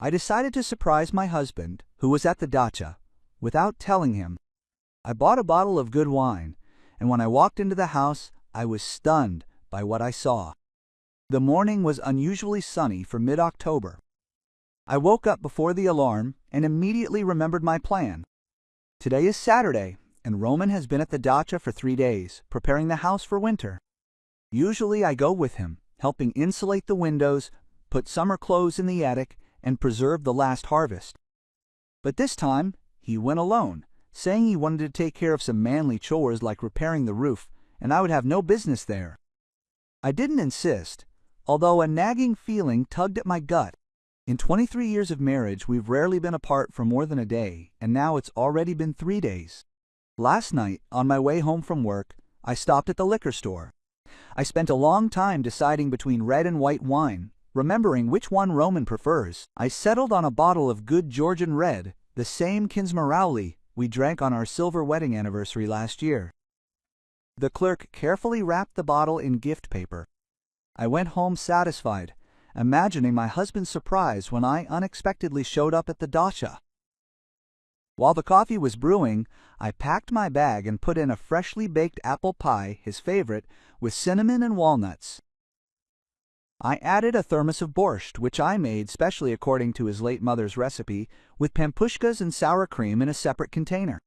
I decided to surprise my husband, who was at the dacha, without telling him. I bought a bottle of good wine, and when I walked into the house, I was stunned by what I saw. The morning was unusually sunny for mid-October. I woke up before the alarm and immediately remembered my plan. Today is Saturday, and Roman has been at the dacha for 3 days, preparing the house for winter. Usually I go with him, helping insulate the windows, put summer clothes in the attic, and preserve the last harvest. But this time, he went alone, saying he wanted to take care of some manly chores like repairing the roof, and I would have no business there. I didn't insist, although a nagging feeling tugged at my gut. In 23 years of marriage, we've rarely been apart for more than a day, and now it's already been 3 days. Last night, on my way home from work, I stopped at the liquor store. I spent a long time deciding between red and white wine, remembering which one Roman prefers. I settled on a bottle of good Georgian red, the same Kinsmarauli we drank on our silver wedding anniversary last year. The clerk carefully wrapped the bottle in gift paper. I went home satisfied, imagining my husband's surprise when I unexpectedly showed up at the dacha. While the coffee was brewing, I packed my bag and put in a freshly baked apple pie, his favorite, with cinnamon and walnuts. I added a thermos of borscht, which I made specially according to his late mother's recipe, with pampushkas and sour cream in a separate container.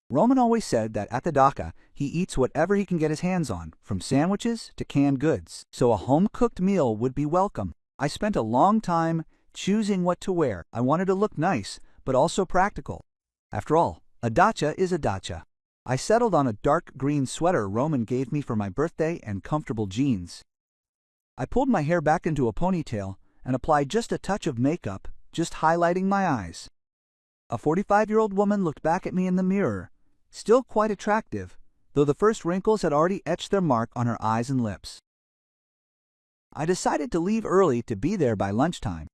Roman always said that at the dacha, he eats whatever he can get his hands on, from sandwiches to canned goods, so a home-cooked meal would be welcome. I spent a long time choosing what to wear. I wanted to look nice, but also practical. After all, a dacha is a dacha. I settled on a dark green sweater Roman gave me for my birthday and comfortable jeans. I pulled my hair back into a ponytail and applied just a touch of makeup, just highlighting my eyes. A 45-year-old woman looked back at me in the mirror, still quite attractive, though the first wrinkles had already etched their mark on her eyes and lips. I decided to leave early to be there by lunchtime.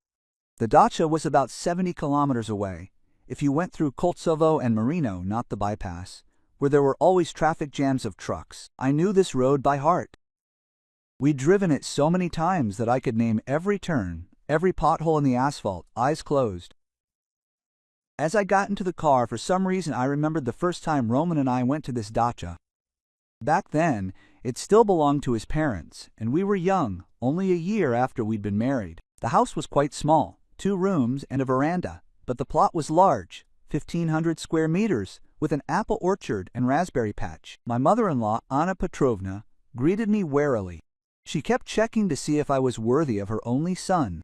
The dacha was about 70 kilometers away, if you went through Koltsovo and Marino, not the bypass, where there were always traffic jams of trucks. I knew this road by heart. We'd driven it so many times that I could name every turn, every pothole in the asphalt, eyes closed. As I got into the car, for some reason I remembered the first time Roman and I went to this dacha. Back then, it still belonged to his parents, and we were young, only a year after we'd been married. The house was quite small, 2 rooms and a veranda, but the plot was large, 1,500 square meters, with an apple orchard and raspberry patch. My mother-in-law, Anna Petrovna, greeted me warily. She kept checking to see if I was worthy of her only son.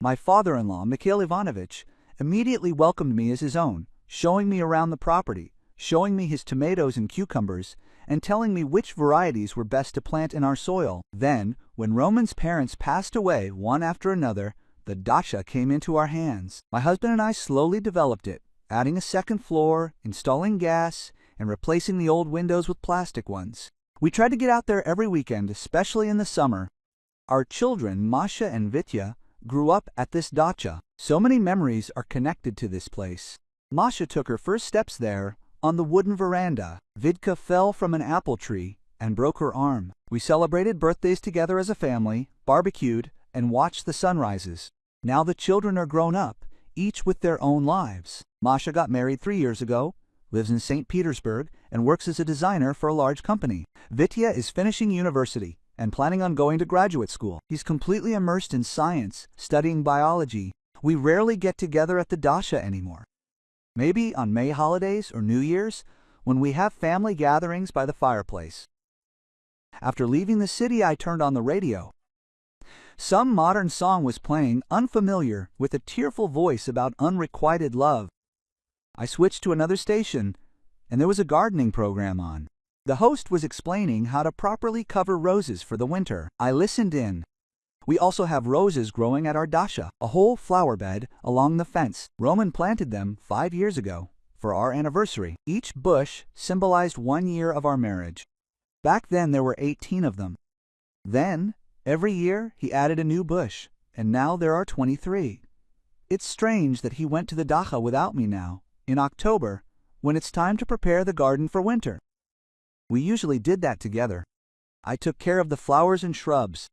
My father-in-law, Mikhail Ivanovich, immediately welcomed me as his own, showing me around the property, showing me his tomatoes and cucumbers, and telling me which varieties were best to plant in our soil. Then, when Roman's parents passed away one after another, the dacha came into our hands. My husband and I slowly developed it, adding a second floor, installing gas, and replacing the old windows with plastic ones. We tried to get out there every weekend, especially in the summer. Our children, Masha and Vitya, grew up at this dacha. So many memories are connected to this place. Masha took her first steps there on the wooden veranda. Vidka fell from an apple tree and broke her arm. We celebrated birthdays together as a family, barbecued, and watched the sunrises. Now the children are grown up, each with their own lives. Masha got married 3 years ago, lives in St. Petersburg, and works as a designer for a large company. Vitya is finishing university and planning on going to graduate school. He's completely immersed in science, studying biology. We rarely get together at the dacha anymore. Maybe on May holidays or New Year's, when we have family gatherings by the fireplace. After leaving the city, I turned on the radio. Some modern song was playing, unfamiliar, with a tearful voice about unrequited love. I switched to another station, and there was a gardening program on. The host was explaining how to properly cover roses for the winter. I listened in. We also have roses growing at our dacha, a whole flower bed along the fence. Roman planted them 5 years ago for our anniversary. Each bush symbolized 1 year of our marriage. Back then there were 18 of them. Then, every year he added a new bush, and now there are 23. It's strange that he went to the dacha without me now, in October, when it's time to prepare the garden for winter. We usually did that together. I took care of the flowers and shrubs.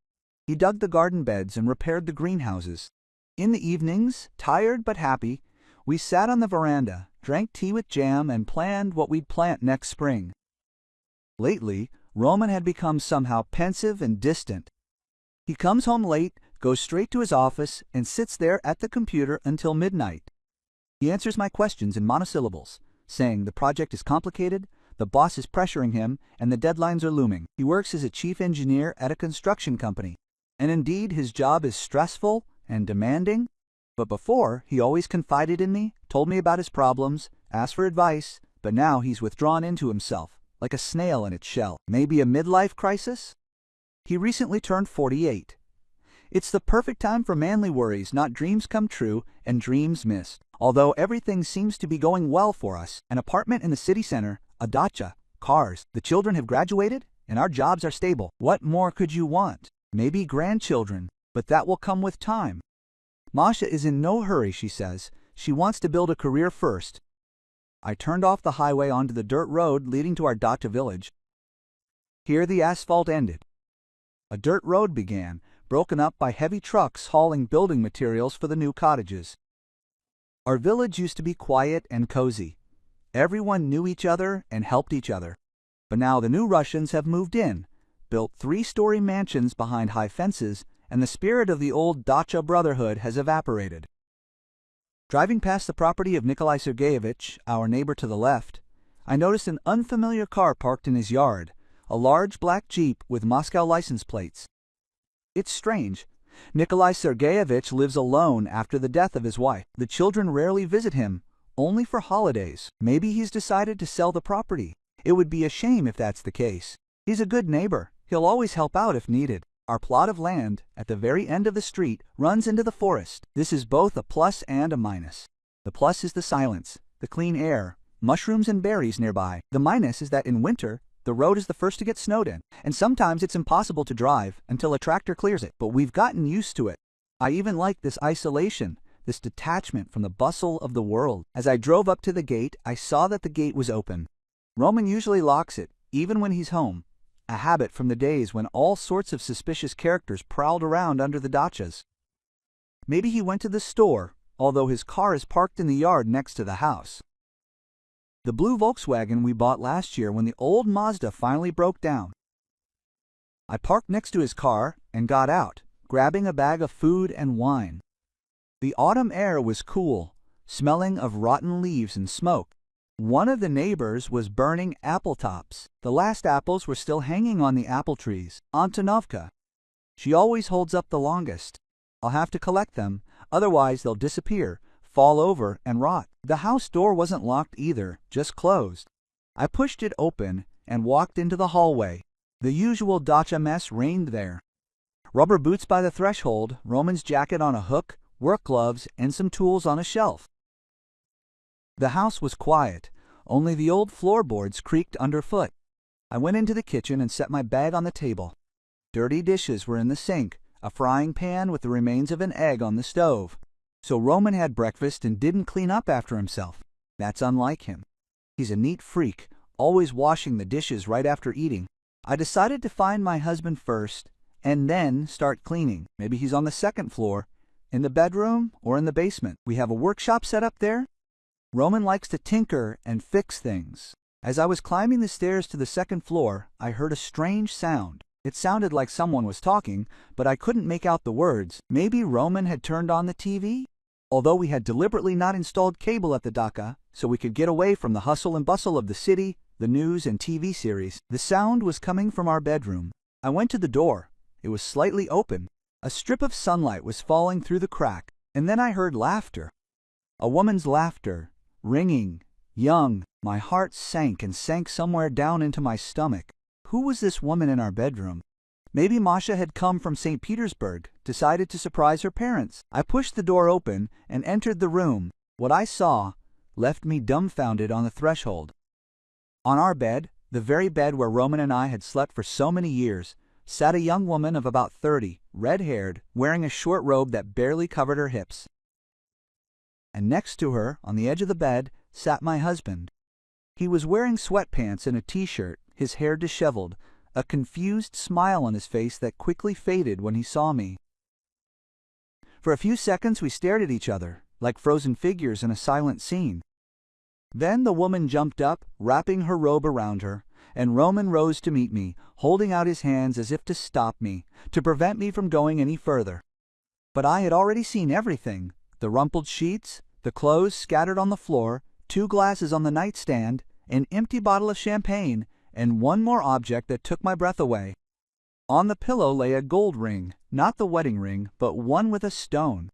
He dug the garden beds and repaired the greenhouses. In the evenings, tired but happy, we sat on the veranda, drank tea with jam, and planned what we'd plant next spring. Lately, Roman had become somehow pensive and distant. He comes home late, goes straight to his office, and sits there at the computer until midnight. He answers my questions in monosyllables, saying the project is complicated, the boss is pressuring him, and the deadlines are looming. He works as a chief engineer at a construction company, and indeed his job is stressful and demanding. But before, he always confided in me, told me about his problems, asked for advice, but now he's withdrawn into himself, like a snail in its shell. Maybe a midlife crisis? He recently turned 48. It's the perfect time for manly worries, not dreams come true and dreams missed. Although everything seems to be going well for us, an apartment in the city center, a dacha, cars, the children have graduated, and our jobs are stable. What more could you want? Maybe grandchildren, but that will come with time. Masha is in no hurry, she says. She wants to build a career first. I turned off the highway onto the dirt road leading to our dacha village. Here the asphalt ended. A dirt road began, broken up by heavy trucks hauling building materials for the new cottages. Our village used to be quiet and cozy. Everyone knew each other and helped each other. But now the new Russians have moved in, built 3-story mansions behind high fences, and the spirit of the old dacha brotherhood has evaporated. Driving past the property of Nikolai Sergeyevich, our neighbor to the left, I noticed an unfamiliar car parked in his yard, a large black Jeep with Moscow license plates. It's strange. Nikolai Sergeyevich lives alone after the death of his wife. The children rarely visit him, only for holidays. Maybe he's decided to sell the property. It would be a shame if that's the case. He's a good neighbor. He'll always help out if needed. Our plot of land, at the very end of the street, runs into the forest. This is both a plus and a minus. The plus is the silence, the clean air, mushrooms and berries nearby. The minus is that in winter, the road is the first to get snowed in, and sometimes it's impossible to drive until a tractor clears it. But we've gotten used to it. I even like this isolation, this detachment from the bustle of the world. As I drove up to the gate, I saw that the gate was open. Roman usually locks it, even when he's home, a habit from the days when all sorts of suspicious characters prowled around under the dachas. Maybe he went to the store, although his car is parked in the yard next to the house. The blue Volkswagen we bought last year when the old Mazda finally broke down. I parked next to his car and got out, grabbing a bag of food and wine. The autumn air was cool, smelling of rotten leaves and smoke. One of the neighbors was burning apple tops. The last apples were still hanging on the apple trees. Antonovka. She always holds up the longest. I'll have to collect them, otherwise they'll disappear, fall over, and rot. The house door wasn't locked either, just closed. I pushed it open and walked into the hallway. The usual dacha mess reigned there. Rubber boots by the threshold, Roman's jacket on a hook, work gloves, and some tools on a shelf. The house was quiet, only the old floorboards creaked underfoot. I went into the kitchen and set my bag on the table. Dirty dishes were in the sink, a frying pan with the remains of an egg on the stove. So Roman had breakfast and didn't clean up after himself. That's unlike him. He's a neat freak, always washing the dishes right after eating. I decided to find my husband first, and then start cleaning. Maybe he's on the second floor, in the bedroom, or in the basement. We have a workshop set up there. Roman likes to tinker and fix things. As I was climbing the stairs to the second floor, I heard a strange sound. It sounded like someone was talking, but I couldn't make out the words. Maybe Roman had turned on the TV? Although we had deliberately not installed cable at the dacha, so we could get away from the hustle and bustle of the city, the news, and TV series, the sound was coming from our bedroom. I went to the door. It was slightly open. A strip of sunlight was falling through the crack, and then I heard laughter. A woman's laughter, ringing, young. My heart sank and sank somewhere down into my stomach. Who was this woman in our bedroom? Maybe Masha had come from St. Petersburg, decided to surprise her parents. I pushed the door open and entered the room. What I saw left me dumbfounded on the threshold. On our bed, the very bed where Roman and I had slept for so many years, sat a young woman of about 30, red-haired, wearing a short robe that barely covered her hips. And next to her, on the edge of the bed, sat my husband. He was wearing sweatpants and a t-shirt, his hair disheveled, a confused smile on his face that quickly faded when he saw me. For a few seconds we stared at each other, like frozen figures in a silent scene. Then the woman jumped up, wrapping her robe around her, and Roman rose to meet me, holding out his hands as if to stop me, to prevent me from going any further. But I had already seen everything: the rumpled sheets, the clothes scattered on the floor, 2 glasses on the nightstand, an empty bottle of champagne, and one more object that took my breath away. On the pillow lay a gold ring, not the wedding ring, but one with a stone.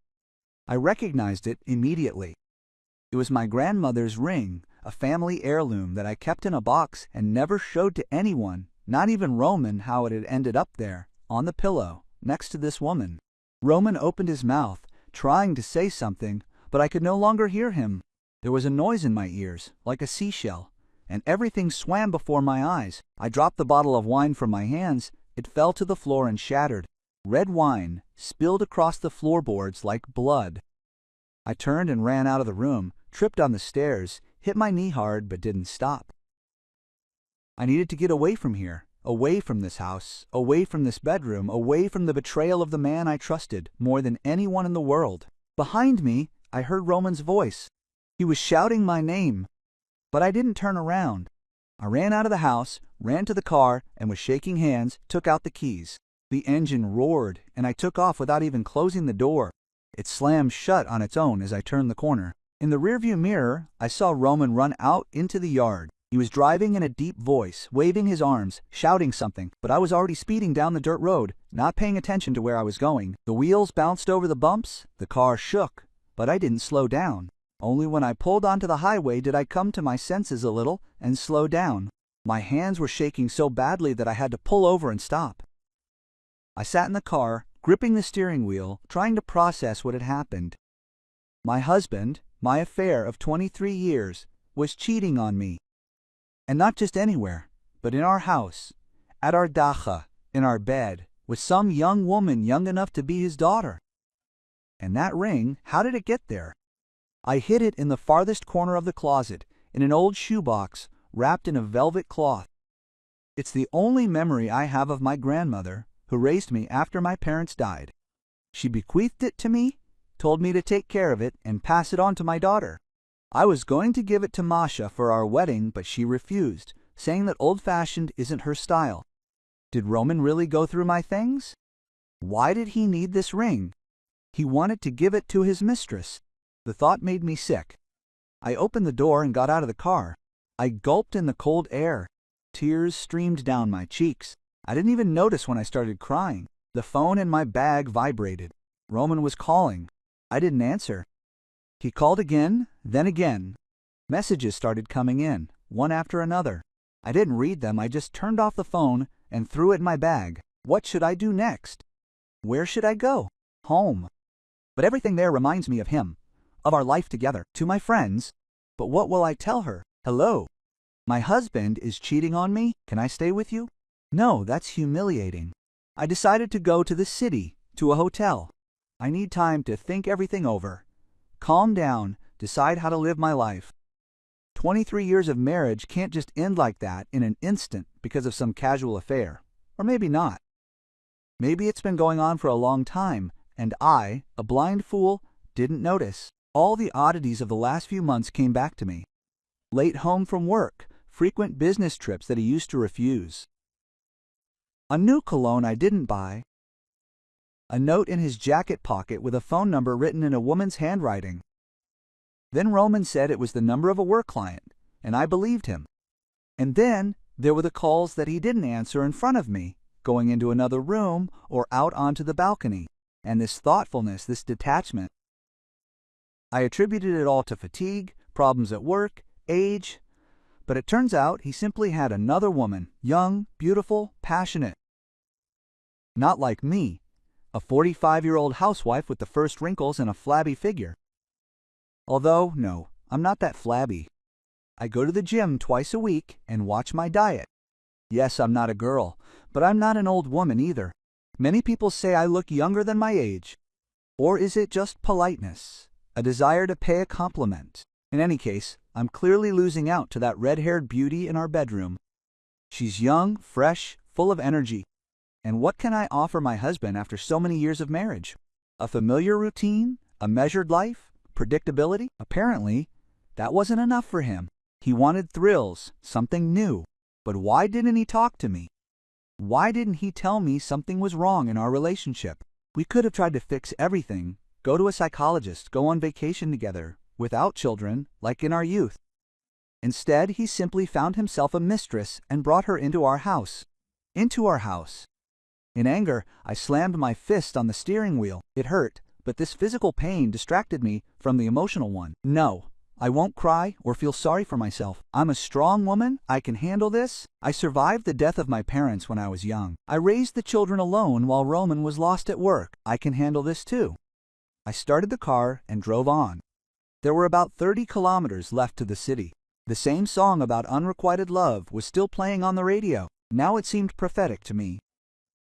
I recognized it immediately. It was my grandmother's ring, a family heirloom that I kept in a box and never showed to anyone, not even Roman, how it had ended up there, on the pillow, next to this woman. Roman opened his mouth, trying to say something, but I could no longer hear him. There was a noise in my ears, like a seashell, and everything swam before my eyes. I dropped the bottle of wine from my hands. It fell to the floor and shattered. Red wine spilled across the floorboards like blood. I turned and ran out of the room, tripped on the stairs, hit my knee hard, but didn't stop. I needed to get away from here, away from this house, away from this bedroom, away from the betrayal of the man I trusted more than anyone in the world. Behind me, I heard Roman's voice. He was shouting my name, but I didn't turn around. I ran out of the house, ran to the car, and with shaking hands, took out the keys. The engine roared, and I took off without even closing the door. It slammed shut on its own as I turned the corner. In the rearview mirror, I saw Roman run out into the yard. He was driving in a deep voice, waving his arms, shouting something, but I was already speeding down the dirt road, not paying attention to where I was going. The wheels bounced over the bumps, the car shook, but I didn't slow down. Only when I pulled onto the highway did I come to my senses a little and slow down. My hands were shaking so badly that I had to pull over and stop. I sat in the car, gripping the steering wheel, trying to process what had happened. My husband, my affair of 23 years, was cheating on me. And not just anywhere, but in our house, at our dacha, in our bed, with some young woman young enough to be his daughter. And that ring, how did it get there? I hid it in the farthest corner of the closet, in an old shoebox, wrapped in a velvet cloth. It's the only memory I have of my grandmother, who raised me after my parents died. She bequeathed it to me, told me to take care of it and pass it on to my daughter. I was going to give it to Masha for our wedding, but she refused, saying that old-fashioned isn't her style. Did Roman really go through my things? Why did he need this ring? He wanted to give it to his mistress. The thought made me sick. I opened the door and got out of the car. I gulped in the cold air. Tears streamed down my cheeks. I didn't even notice when I started crying. The phone in my bag vibrated. Roman was calling. I didn't answer. He called again, then again. Messages started coming in, one after another. I didn't read them. I just turned off the phone and threw it in my bag. What should I do next? Where should I go? Home. But everything there reminds me of him, of our life together, to my friends. But what will I tell her? Hello. My husband is cheating on me. Can I stay with you? No, that's humiliating. I decided to go to the city, to a hotel. I need time to think everything over, calm down, decide how to live my life. 23 years of marriage can't just end like that in an instant because of some casual affair. Or maybe not. Maybe it's been going on for a long time, and I, a blind fool, didn't notice. All the oddities of the last few months came back to me. Late home from work, frequent business trips that he used to refuse. A new cologne I didn't buy. A note in his jacket pocket with a phone number written in a woman's handwriting. Then Roman said it was the number of a work client, and I believed him. And then there were the calls that he didn't answer in front of me, going into another room or out onto the balcony, and this thoughtfulness, this detachment. I attributed it all to fatigue, problems at work, age, but it turns out he simply had another woman, young, beautiful, passionate. Not like me, a 45-year-old housewife with the first wrinkles and a flabby figure. Although, no, I'm not that flabby. I go to the gym twice a week and watch my diet. Yes, I'm not a girl, but I'm not an old woman either. Many people say I look younger than my age. Or is it just politeness, a desire to pay a compliment? In any case, I'm clearly losing out to that red-haired beauty in our bedroom. She's young, fresh, full of energy. And what can I offer my husband after so many years of marriage? A familiar routine? A measured life? Predictability? Apparently, that wasn't enough for him. He wanted thrills, something new. But why didn't he talk to me? Why didn't he tell me something was wrong in our relationship? We could have tried to fix everything, go to a psychologist, go on vacation together, without children, like in our youth. Instead, he simply found himself a mistress and brought her into our house. Into our house. In anger, I slammed my fist on the steering wheel. It hurt, but this physical pain distracted me from the emotional one. No, I won't cry or feel sorry for myself. I'm a strong woman. I can handle this. I survived the death of my parents when I was young. I raised the children alone while Roman was lost at work. I can handle this too. I started the car and drove on. There were about 30 kilometers left to the city. The same song about unrequited love was still playing on the radio. Now it seemed prophetic to me.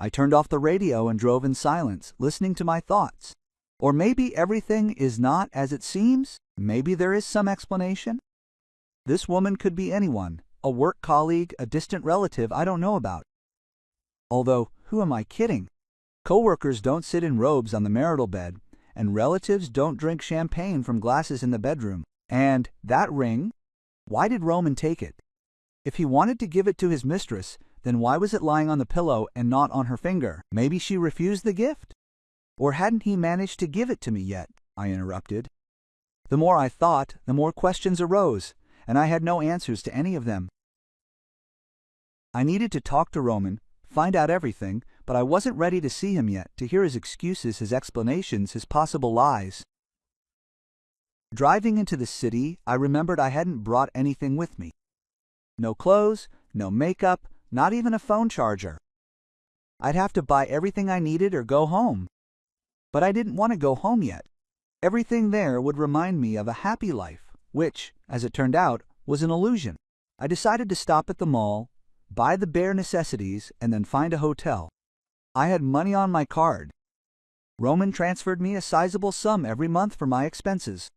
I turned off the radio and drove in silence, listening to my thoughts. Or maybe everything is not as it seems? Maybe there is some explanation? This woman could be anyone, a work colleague, a distant relative I don't know about. Although, who am I kidding? Coworkers don't sit in robes on the marital bed, and relatives don't drink champagne from glasses in the bedroom. And that ring? Why did Roman take it? If he wanted to give it to his mistress, then why was it lying on the pillow and not on her finger? Maybe she refused the gift? Or hadn't he managed to give it to me yet? I interrupted. The more I thought, the more questions arose, and I had no answers to any of them. I needed to talk to Roman, find out everything, but I wasn't ready to see him yet, to hear his excuses, his explanations, his possible lies. Driving into the city, I remembered I hadn't brought anything with me. No clothes, no makeup, not even a phone charger. I'd have to buy everything I needed or go home. But I didn't want to go home yet. Everything there would remind me of a happy life, which, as it turned out, was an illusion. I decided to stop at the mall, buy the bare necessities, and then find a hotel. I had money on my card. Roman transferred me a sizable sum every month for my expenses.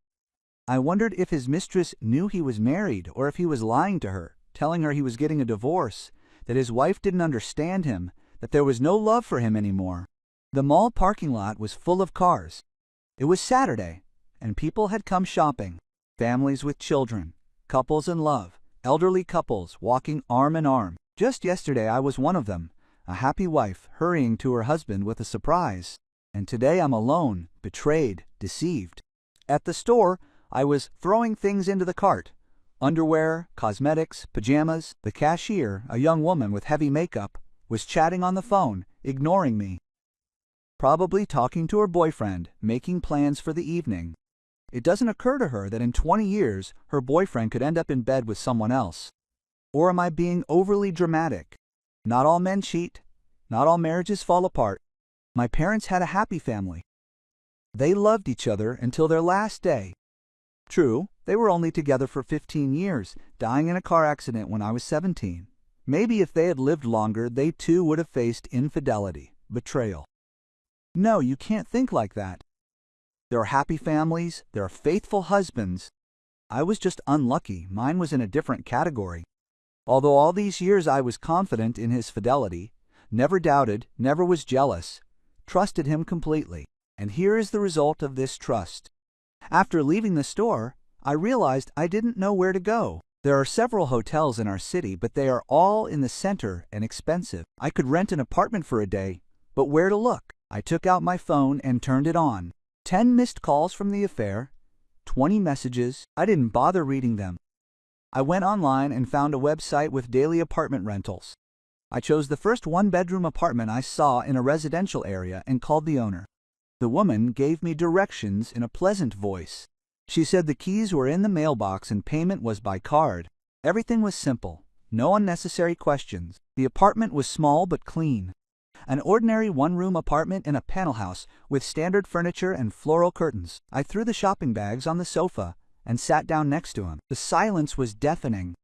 I wondered if his mistress knew he was married or if he was lying to her, telling her he was getting a divorce, that his wife didn't understand him, that there was no love for him anymore. The mall parking lot was full of cars. It was Saturday, and people had come shopping. Families with children, couples in love, elderly couples walking arm in arm. Just yesterday I was one of them, a happy wife hurrying to her husband with a surprise. And today I'm alone, betrayed, deceived. At the store, I was throwing things into the cart. Underwear, cosmetics, pajamas. The cashier, a young woman with heavy makeup, was chatting on the phone, ignoring me. Probably talking to her boyfriend, making plans for the evening. It doesn't occur to her that in 20 years, her boyfriend could end up in bed with someone else. Or am I being overly dramatic? Not all men cheat. Not all marriages fall apart. My parents had a happy family. They loved each other until their last day. True, they were only together for 15 years, dying in a car accident when I was 17. Maybe if they had lived longer, they too would have faced infidelity, betrayal. No, you can't think like that. There are happy families, there are faithful husbands. I was just unlucky, mine was in a different category. Although all these years I was confident in his fidelity, never doubted, never was jealous, trusted him completely. And here is the result of this trust. After leaving the store, I realized I didn't know where to go. There are several hotels in our city, but they are all in the center and expensive. I could rent an apartment for a day, but where to look? I took out my phone and turned it on. 10 missed calls from the affair, 20 messages. I didn't bother reading them. I went online and found a website with daily apartment rentals. I chose the first one-bedroom apartment I saw in a residential area and called the owner. The woman gave me directions in a pleasant voice. She said the keys were in the mailbox and payment was by card. Everything was simple, no unnecessary questions. The apartment was small but clean. An ordinary one-room apartment in a panel house with standard furniture and floral curtains. I threw the shopping bags on the sofa and sat down next to him. The silence was deafening.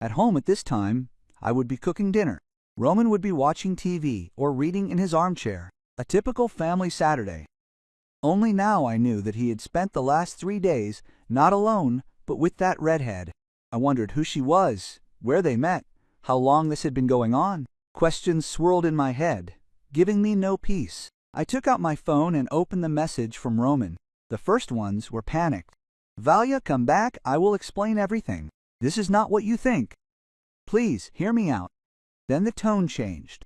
At home at this time, I would be cooking dinner. Roman would be watching TV or reading in his armchair. A typical family Saturday. Only now I knew that he had spent the last 3 days not alone, but with that redhead. I wondered who she was, where they met, how long this had been going on. Questions swirled in my head, giving me no peace. I took out my phone and opened the message from Roman. The first ones were panicked. Valia, come back, I will explain everything. This is not what you think. Please, hear me out. Then the tone changed.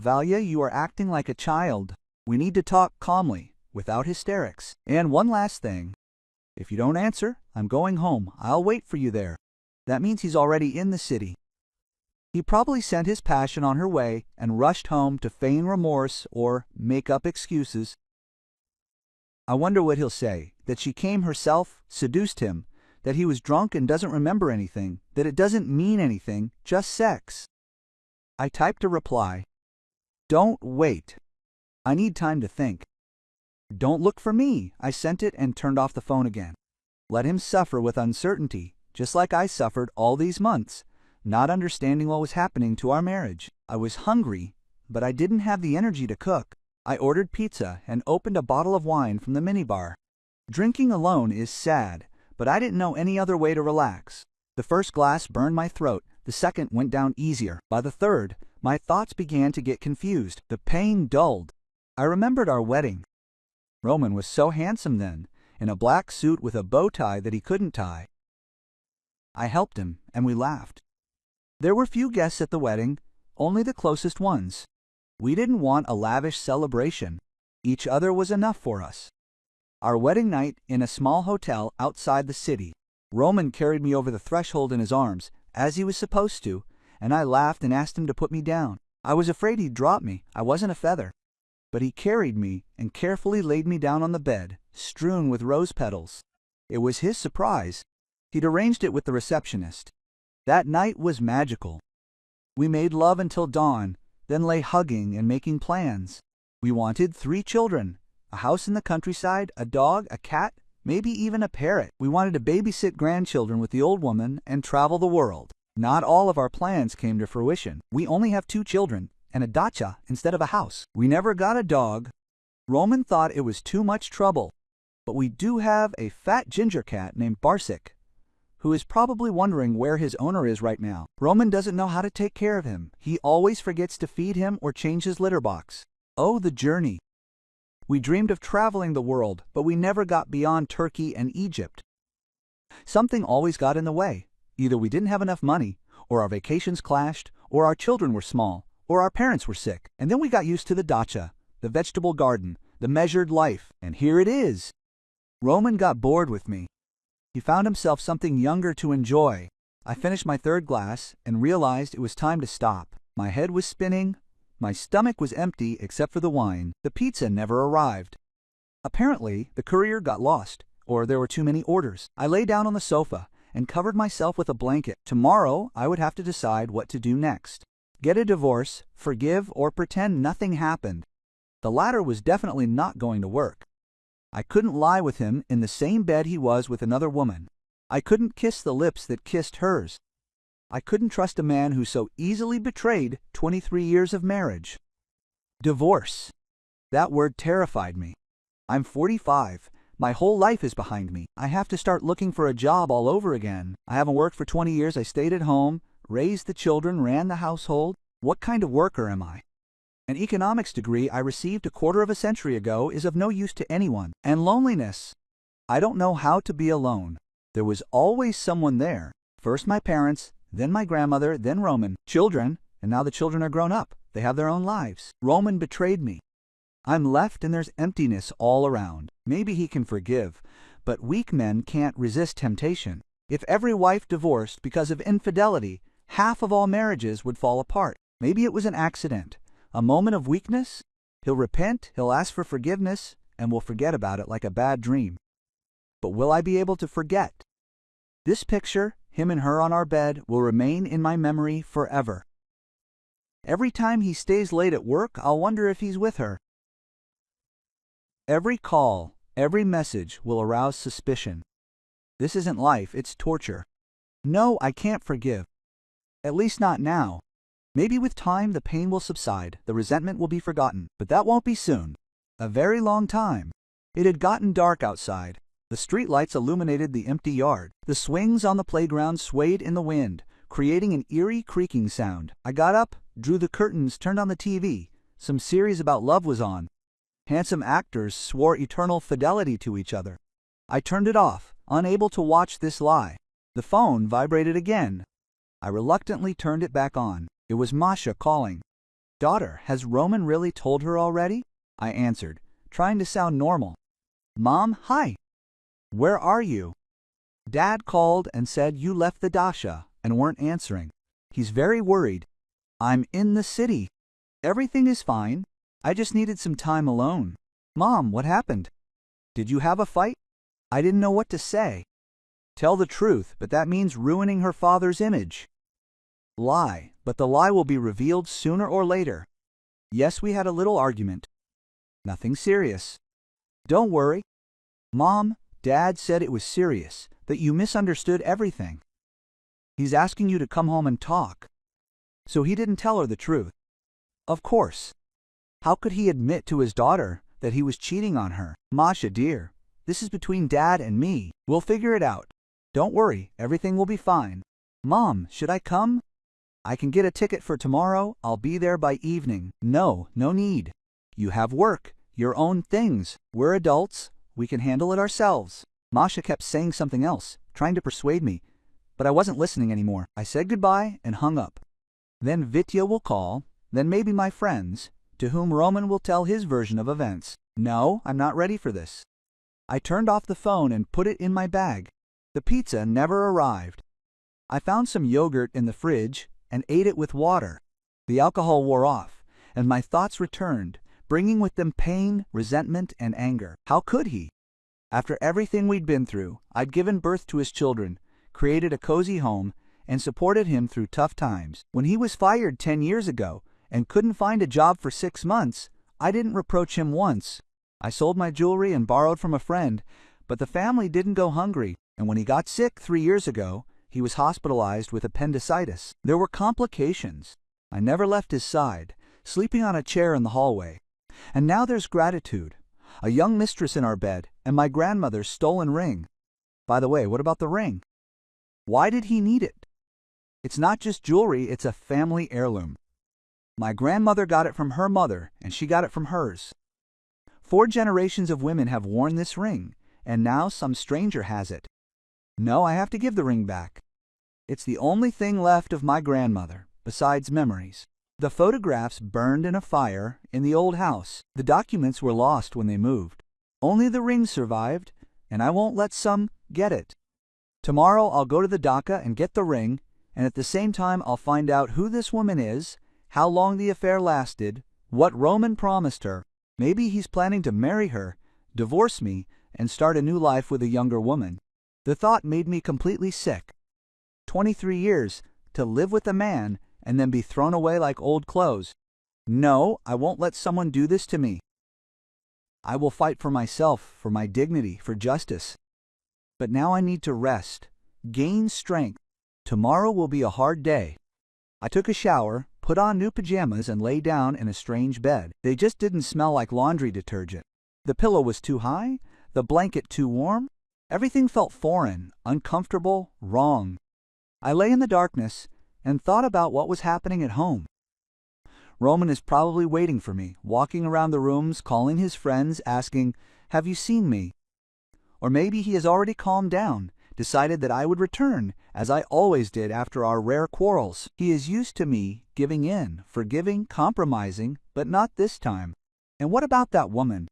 Valia, you are acting like a child. We need to talk calmly, without hysterics. And one last thing. If you don't answer, I'm going home. I'll wait for you there. That means he's already in the city. He probably sent his passion on her way and rushed home to feign remorse or make up excuses. I wonder what he'll say, that she came herself, seduced him, that he was drunk and doesn't remember anything, that it doesn't mean anything, just sex. I typed a reply. Don't wait. I need time to think. Don't look for me. I sent it and turned off the phone again. Let him suffer with uncertainty, just like I suffered all these months, not understanding what was happening to our marriage. I was hungry, but I didn't have the energy to cook. I ordered pizza and opened a bottle of wine from the minibar. Drinking alone is sad, but I didn't know any other way to relax. The first glass burned my throat, the second went down easier. By the third, my thoughts began to get confused. The pain dulled. I remembered our wedding. Roman was so handsome then, in a black suit with a bow tie that he couldn't tie. I helped him, and we laughed. There were few guests at the wedding, only the closest ones. We didn't want a lavish celebration. Each other was enough for us. Our wedding night in a small hotel outside the city. Roman carried me over the threshold in his arms, as he was supposed to, and I laughed and asked him to put me down. I was afraid he'd drop me. I wasn't a feather. But he carried me and carefully laid me down on the bed, strewn with rose petals. It was his surprise. He'd arranged it with the receptionist. That night was magical. We made love until dawn, then lay hugging and making plans. We wanted 3 children, a house in the countryside, a dog, a cat, maybe even a parrot. We wanted to babysit grandchildren with the old woman and travel the world. Not all of our plans came to fruition. We only have 2 children and a dacha instead of a house. We never got a dog. Roman thought it was too much trouble. But we do have a fat ginger cat named Barsik, who is probably wondering where his owner is right now. Roman doesn't know how to take care of him. He always forgets to feed him or change his litter box. Oh, the journey. We dreamed of traveling the world, but we never got beyond Turkey and Egypt. Something always got in the way. Either we didn't have enough money, or our vacations clashed, or our children were small, or our parents were sick. And then we got used to the dacha, the vegetable garden, the measured life, and here it is. Roman got bored with me. He found himself something younger to enjoy. I finished my 3rd glass and realized it was time to stop. My head was spinning. My stomach was empty except for the wine. The pizza never arrived. Apparently, the courier got lost, or there were too many orders. I lay down on the sofa and covered myself with a blanket. Tomorrow, I would have to decide what to do next. Get a divorce, forgive, or pretend nothing happened. The latter was definitely not going to work. I couldn't lie with him in the same bed he was with another woman. I couldn't kiss the lips that kissed hers. I couldn't trust a man who so easily betrayed 23 years of marriage. Divorce. That word terrified me. I'm 45. My whole life is behind me. I have to start looking for a job all over again. I haven't worked for 20 years. I stayed at home, raised the children, ran the household. What kind of worker am I? An economics degree I received a quarter of a century ago is of no use to anyone. And loneliness. I don't know how to be alone. There was always someone there. First my parents, then my grandmother, then Roman. Children, and now the children are grown up. They have their own lives. Roman betrayed me. I'm left and there's emptiness all around. Maybe he can forgive, but weak men can't resist temptation. If every wife divorced because of infidelity, half of all marriages would fall apart. Maybe it was an accident. A moment of weakness? He'll repent, he'll ask for forgiveness, and we'll forget about it like a bad dream. But will I be able to forget? This picture, him and her on our bed, will remain in my memory forever. Every time he stays late at work, I'll wonder if he's with her. Every call, every message will arouse suspicion. This isn't life, it's torture. No, I can't forgive. At least not now. Maybe with time the pain will subside, the resentment will be forgotten, but that won't be soon. A very long time. It had gotten dark outside. The streetlights illuminated the empty yard. The swings on the playground swayed in the wind, creating an eerie creaking sound. I got up, drew the curtains, turned on the TV. Some series about love was on. Handsome actors swore eternal fidelity to each other. I turned it off, unable to watch this lie. The phone vibrated again. I reluctantly turned it back on. It was Masha calling. "Daughter, has Roman really told her already?" I answered, trying to sound normal. "Mom, hi. Where are you?" "Dad called and said you left the dacha and weren't answering. He's very worried." "I'm in the city. Everything is fine. I just needed some time alone." "Mom, what happened? Did you have a fight?" I didn't know what to say. Tell the truth, but that means ruining her father's image. Lie, but the lie will be revealed sooner or later. Yes, we had a little argument. Nothing serious. Don't worry. Mom, Dad said it was serious, that you misunderstood everything. He's asking you to come home and talk. So he didn't tell her the truth. Of course. How could he admit to his daughter that he was cheating on her? Masha, dear, this is between Dad and me. We'll figure it out. Don't worry, everything will be fine. Mom, should I come? I can get a ticket for tomorrow. I'll be there by evening. No need. You have work, your own things. We're adults. We can handle it ourselves. Masha kept saying something else, trying to persuade me, but I wasn't listening anymore. I said goodbye and hung up. Then Vitya will call, then maybe my friends, to whom Roman will tell his version of events. No, I'm not ready for this. I turned off the phone and put it in my bag. The pizza never arrived. I found some yogurt in the fridge and ate it with water. The alcohol wore off, and my thoughts returned, bringing with them pain, resentment, and anger. How could he? After everything we'd been through, I'd given birth to his children, created a cozy home, and supported him through tough times. When he was fired 10 years ago and couldn't find a job for 6 months, I didn't reproach him once. I sold my jewelry and borrowed from a friend, but the family didn't go hungry, and when he got sick 3 years ago, he was hospitalized with appendicitis. There were complications. I never left his side, sleeping on a chair in the hallway. And now there's gratitude. A young mistress in our bed, and my grandmother's stolen ring. By the way, what about the ring? Why did he need it? It's not just jewelry, it's a family heirloom. My grandmother got it from her mother, and she got it from hers. 4 generations of women have worn this ring, and now some stranger has it. No, I have to give the ring back. It's the only thing left of my grandmother, besides memories. The photographs burned in a fire in the old house. The documents were lost when they moved. Only the ring survived, and I won't let some get it. Tomorrow I'll go to the dacha and get the ring, and at the same time I'll find out who this woman is, how long the affair lasted, what Roman promised her. Maybe he's planning to marry her, divorce me, and start a new life with a younger woman. The thought made me completely sick. 23 years to live with a man and then be thrown away like old clothes. No, I won't let someone do this to me. I will fight for myself, for my dignity, for justice. But now I need to rest, gain strength. Tomorrow will be a hard day. I took a shower, put on new pajamas, and lay down in a strange bed. They just didn't smell like laundry detergent. The pillow was too high, the blanket too warm. Everything felt foreign, uncomfortable, wrong. I lay in the darkness and thought about what was happening at home. Roman is probably waiting for me, walking around the rooms, calling his friends, asking, "Have you seen me?" Or maybe he has already calmed down, decided that I would return, as I always did after our rare quarrels. He is used to me giving in, forgiving, compromising, but not this time. And what about that woman?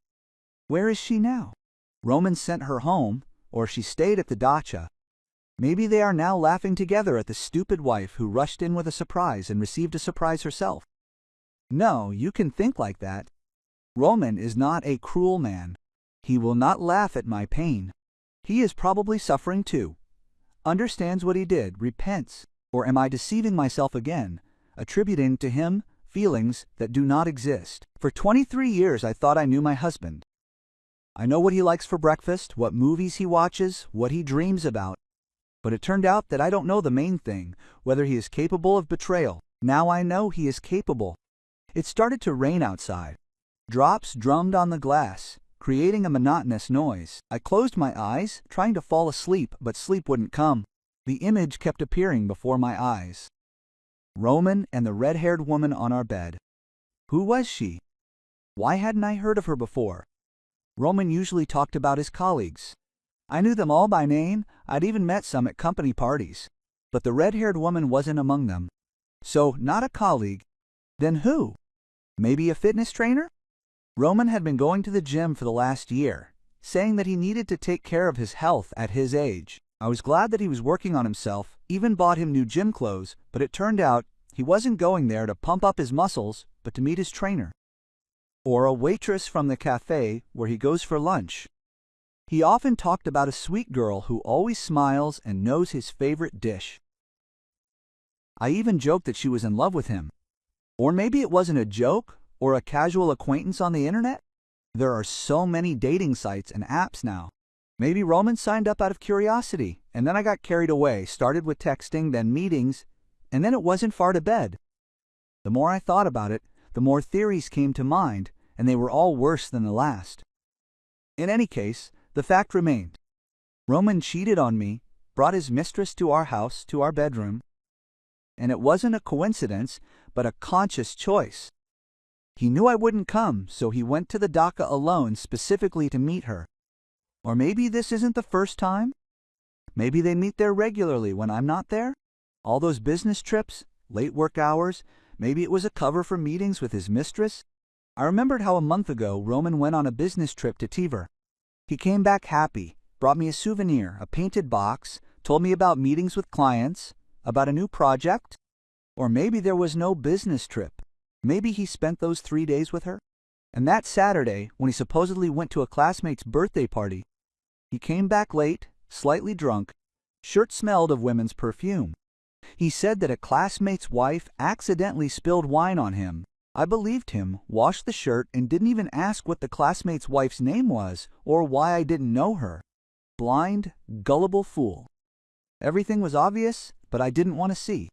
Where is she now? Roman sent her home, or she stayed at the dacha. Maybe they are now laughing together at the stupid wife who rushed in with a surprise and received a surprise herself. No, you can think like that. Roman is not a cruel man. He will not laugh at my pain. He is probably suffering too. Understands what he did, repents. Or am I deceiving myself again, attributing to him feelings that do not exist? For 23 years I thought I knew my husband. I know what he likes for breakfast, what movies he watches, what he dreams about. But it turned out that I don't know the main thing, whether he is capable of betrayal. Now I know he is capable. It started to rain outside. Drops drummed on the glass, creating a monotonous noise. I closed my eyes, trying to fall asleep, but sleep wouldn't come. The image kept appearing before my eyes. Roman and the red-haired woman on our bed. Who was she? Why hadn't I heard of her before? Roman usually talked about his colleagues. I knew them all by name, I'd even met some at company parties. But the red-haired woman wasn't among them. So, not a colleague. Then who? Maybe a fitness trainer? Roman had been going to the gym for the last year, saying that he needed to take care of his health at his age. I was glad that he was working on himself, even bought him new gym clothes, but it turned out he wasn't going there to pump up his muscles, but to meet his trainer. Or a waitress from the cafe where he goes for lunch. He often talked about a sweet girl who always smiles and knows his favorite dish. I even joked that she was in love with him. Or maybe it wasn't a joke or a casual acquaintance on the internet. There are so many dating sites and apps now. Maybe Roman signed up out of curiosity, and then I got carried away, started with texting, then meetings, and then it wasn't far to bed. The more I thought about it, the more theories came to mind, and they were all worse than the last. In any case, the fact remained. Roman cheated on me, brought his mistress to our house, to our bedroom, and it wasn't a coincidence, but a conscious choice. He knew I wouldn't come, so he went to the dacha alone specifically to meet her. Or maybe this isn't the first time? Maybe they meet there regularly when I'm not there? All those business trips, late work hours, maybe it was a cover for meetings with his mistress? I remembered how a month ago Roman went on a business trip to Tiver. He came back happy, brought me a souvenir, a painted box, told me about meetings with clients, about a new project. Or maybe there was no business trip. Maybe he spent those 3 days with her. And that Saturday, when he supposedly went to a classmate's birthday party, he came back late, slightly drunk, shirt smelled of women's perfume. He said that a classmate's wife accidentally spilled wine on him. I believed him, washed the shirt, and didn't even ask what the classmate's wife's name was or why I didn't know her. Blind, gullible fool. Everything was obvious, but I didn't want to see.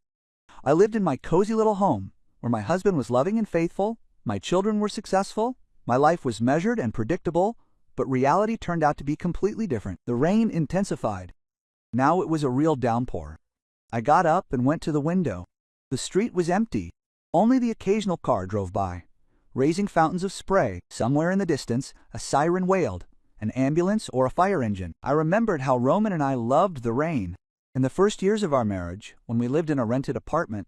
I lived in my cozy little home, where my husband was loving and faithful, my children were successful, my life was measured and predictable, but reality turned out to be completely different. The rain intensified. Now it was a real downpour. I got up and went to the window. The street was empty. Only the occasional car drove by, raising fountains of spray. Somewhere in the distance, a siren wailed, an ambulance or a fire engine. I remembered how Roman and I loved the rain. In the first years of our marriage, when we lived in a rented apartment,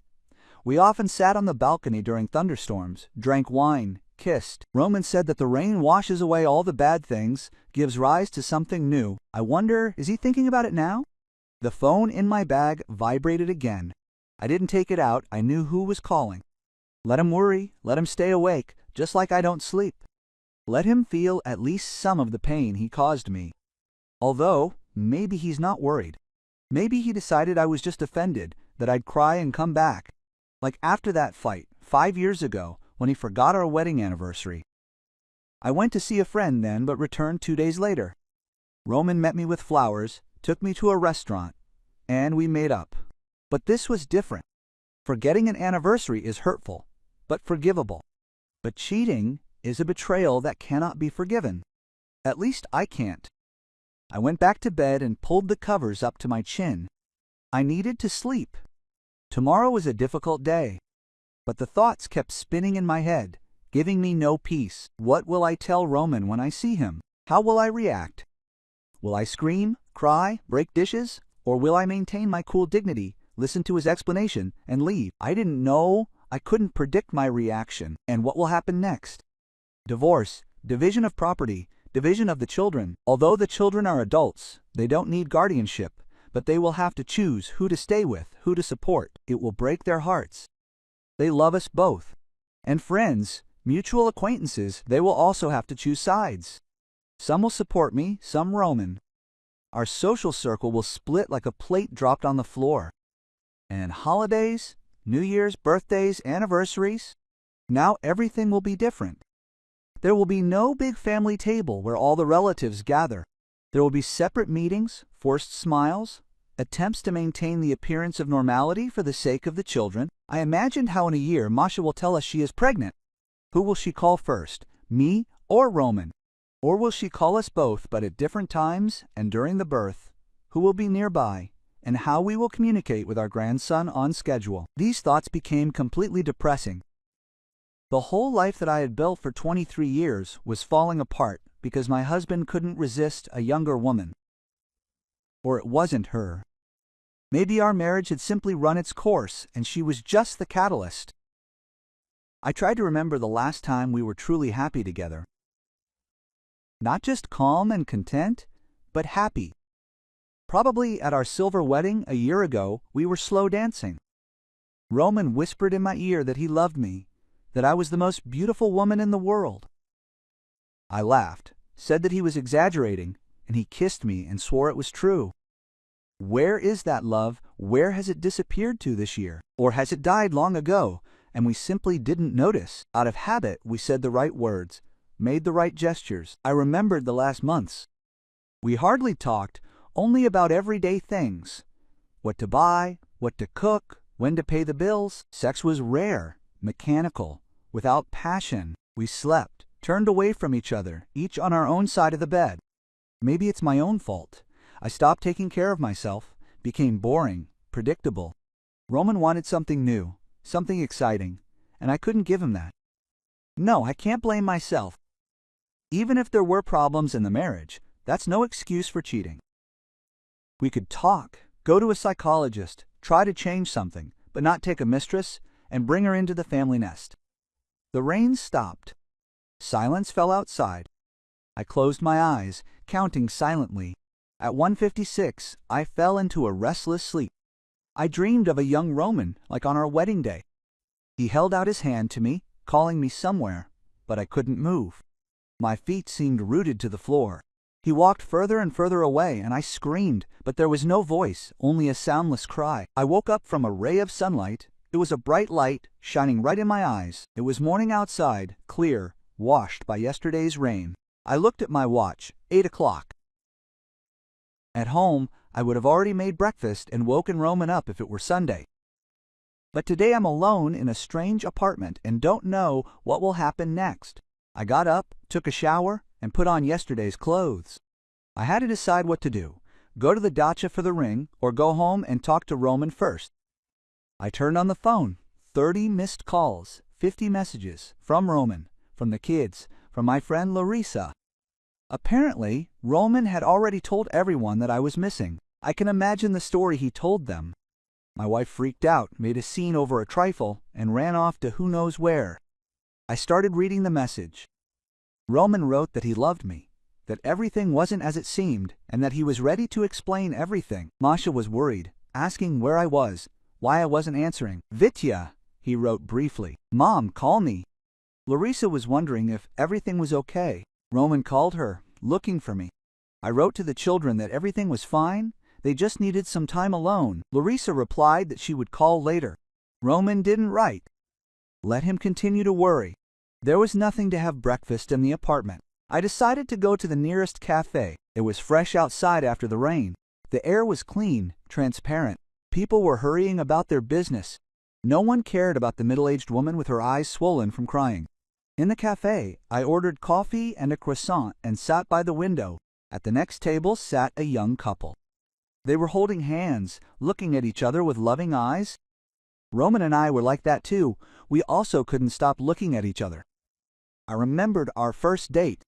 we often sat on the balcony during thunderstorms, drank wine, kissed. Roman said that the rain washes away all the bad things, gives rise to something new. I wonder, is he thinking about it now? The phone in my bag vibrated again. I didn't take it out. I knew who was calling. Let him worry, let him stay awake, just like I don't sleep. Let him feel at least some of the pain he caused me. Although, maybe he's not worried. Maybe he decided I was just offended, that I'd cry and come back. Like after that fight, 5 years ago, when he forgot our wedding anniversary. I went to see a friend then, but returned 2 days later. Roman met me with flowers, took me to a restaurant, and we made up. But this was different. Forgetting an anniversary is hurtful, but forgivable. But cheating is a betrayal that cannot be forgiven. At least I can't. I went back to bed and pulled the covers up to my chin. I needed to sleep. Tomorrow was a difficult day. But the thoughts kept spinning in my head, giving me no peace. What will I tell Roman when I see him? How will I react? Will I scream, cry, break dishes? Or will I maintain my cool dignity, listen to his explanation, and leave? I didn't know. I couldn't predict my reaction. And what will happen next? Divorce, division of property, division of the children. Although the children are adults, they don't need guardianship, but they will have to choose who to stay with, who to support. It will break their hearts. They love us both. And friends, mutual acquaintances, they will also have to choose sides. Some will support me, some Roman. Our social circle will split like a plate dropped on the floor. And holidays, New Year's, birthdays, anniversaries, now everything will be different. There will be no big family table where all the relatives gather. There will be separate meetings, forced smiles, attempts to maintain the appearance of normality for the sake of the children. I imagined how in a year Masha will tell us she is pregnant. Who will she call first, me or Roman? Or will she call us both, but at different times and during the birth? Who will be nearby? And how we will communicate with our grandson on schedule. These thoughts became completely depressing. The whole life that I had built for 23 years was falling apart because my husband couldn't resist a younger woman. Or it wasn't her. Maybe our marriage had simply run its course and she was just the catalyst. I tried to remember the last time we were truly happy together. Not just calm and content, but happy. Probably at our silver wedding a year ago, we were slow dancing. Roman whispered in my ear that he loved me, that I was the most beautiful woman in the world. I laughed, said that he was exaggerating, and he kissed me and swore it was true. Where is that love? Where has it disappeared to this year? Or has it died long ago, and we simply didn't notice? Out of habit, we said the right words, made the right gestures. I remembered the last months. We hardly talked, only about everyday things. What to buy, what to cook, when to pay the bills. Sex was rare, mechanical, without passion. We slept, turned away from each other, each on our own side of the bed. Maybe it's my own fault. I stopped taking care of myself, became boring, predictable. Roman wanted something new, something exciting, and I couldn't give him that. No, I can't blame myself. Even if there were problems in the marriage, that's no excuse for cheating. We could talk, go to a psychologist, try to change something, but not take a mistress and bring her into the family nest. The rain stopped. Silence fell outside. I closed my eyes, counting silently. At 1:56, I fell into a restless sleep. I dreamed of a young Roman, like on our wedding day. He held out his hand to me, calling me somewhere, but I couldn't move. My feet seemed rooted to the floor. He walked further and further away, and I screamed, but there was no voice, only a soundless cry. I woke up from a ray of sunlight. It was a bright light, shining right in my eyes. It was morning outside, clear, washed by yesterday's rain. I looked at my watch, 8 o'clock. At home, I would have already made breakfast and woken Roman up if it were Sunday. But today I'm alone in a strange apartment and don't know what will happen next. I got up, took a shower, and put on yesterday's clothes. I had to decide what to do, go to the dacha for the ring or go home and talk to Roman first. I turned on the phone, 30 missed calls, 50 messages, from Roman, from the kids, from my friend Larissa. Apparently, Roman had already told everyone that I was missing. I can imagine the story he told them. My wife freaked out, made a scene over a trifle, and ran off to who knows where. I started reading the message. Roman wrote that he loved me, that everything wasn't as it seemed, and that he was ready to explain everything. Masha was worried, asking where I was, why I wasn't answering. Vitya, he wrote briefly. Mom, call me. Larissa was wondering if everything was okay. Roman called her, looking for me. I wrote to the children that everything was fine, they just needed some time alone. Larissa replied that she would call later. Roman didn't write. Let him continue to worry. There was nothing to have breakfast in the apartment. I decided to go to the nearest cafe. It was fresh outside after the rain. The air was clean, transparent. People were hurrying about their business. No one cared about the middle-aged woman with her eyes swollen from crying. In the cafe, I ordered coffee and a croissant and sat by the window. At the next table sat a young couple. They were holding hands, looking at each other with loving eyes. Roman and I were like that too. We also couldn't stop looking at each other. I remembered our first date.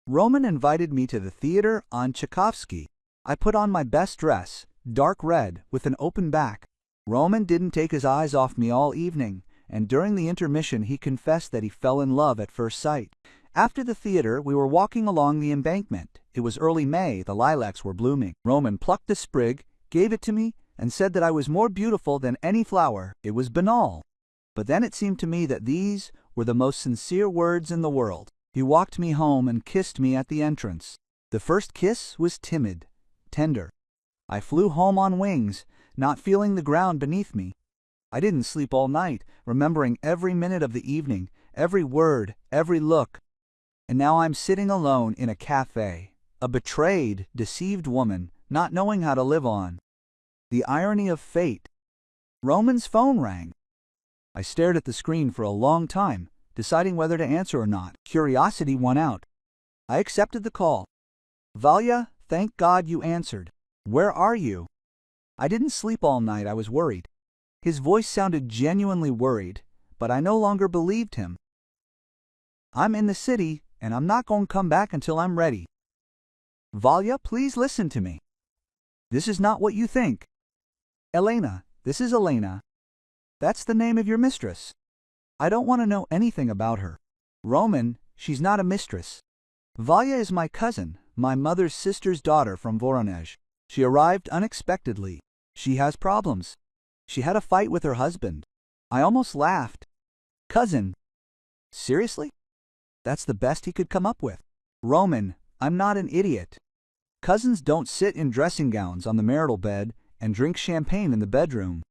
Roman invited me to the theater on Tchaikovsky. I put on my best dress, dark red, with an open back. Roman didn't take his eyes off me all evening, and during the intermission he confessed that he fell in love at first sight. After the theater, we were walking along the embankment. It was early May, the lilacs were blooming. Roman plucked a sprig, gave it to me, and said that I was more beautiful than any flower. It was banal. But then it seemed to me that these were the most sincere words in the world. He walked me home and kissed me at the entrance. The first kiss was timid, tender. I flew home on wings, not feeling the ground beneath me. I didn't sleep all night, remembering every minute of the evening, every word, every look. And now I'm sitting alone in a cafe, a betrayed, deceived woman, not knowing how to live on. The irony of fate. Roman's phone rang. I stared at the screen for a long time, deciding whether to answer or not. Curiosity won out. I accepted the call. Valya, thank God you answered. Where are you? I didn't sleep all night, I was worried. His voice sounded genuinely worried, but I no longer believed him. I'm in the city, and I'm not going to come back until I'm ready. Valya, please listen to me. This is not what you think. Elena, this is Elena. That's the name of your mistress. I don't want to know anything about her. Roman, she's not a mistress. Valya is my cousin, my mother's sister's daughter from Voronezh. She arrived unexpectedly. She has problems. She had a fight with her husband. I almost laughed. Cousin. Seriously? That's the best he could come up with. Roman, I'm not an idiot. Cousins don't sit in dressing gowns on the marital bed and drink champagne in the bedroom.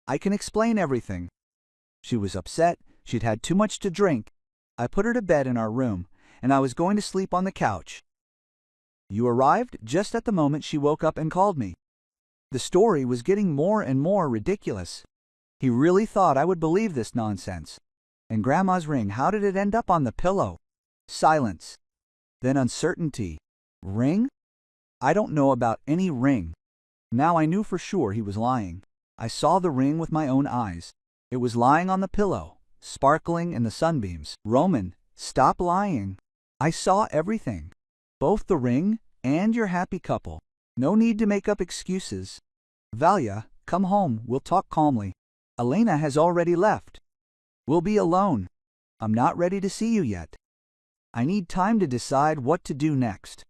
I can explain everything. She was upset. She'd had too much to drink. I put her to bed in our room, and I was going to sleep on the couch. You arrived just at the moment she woke up and called me. The story was getting more and more ridiculous. He really thought I would believe this nonsense. And Grandma's ring, how did it end up on the pillow? Silence. Then uncertainty. Ring? I don't know about any ring. Now I knew for sure he was lying. I saw the ring with my own eyes. It was lying on the pillow, sparkling in the sunbeams. Roman, stop lying. I saw everything. Both the ring and your happy couple. No need to make up excuses. Valya, come home. We'll talk calmly. Elena has already left. We'll be alone. I'm not ready to see you yet. I need time to decide what to do next.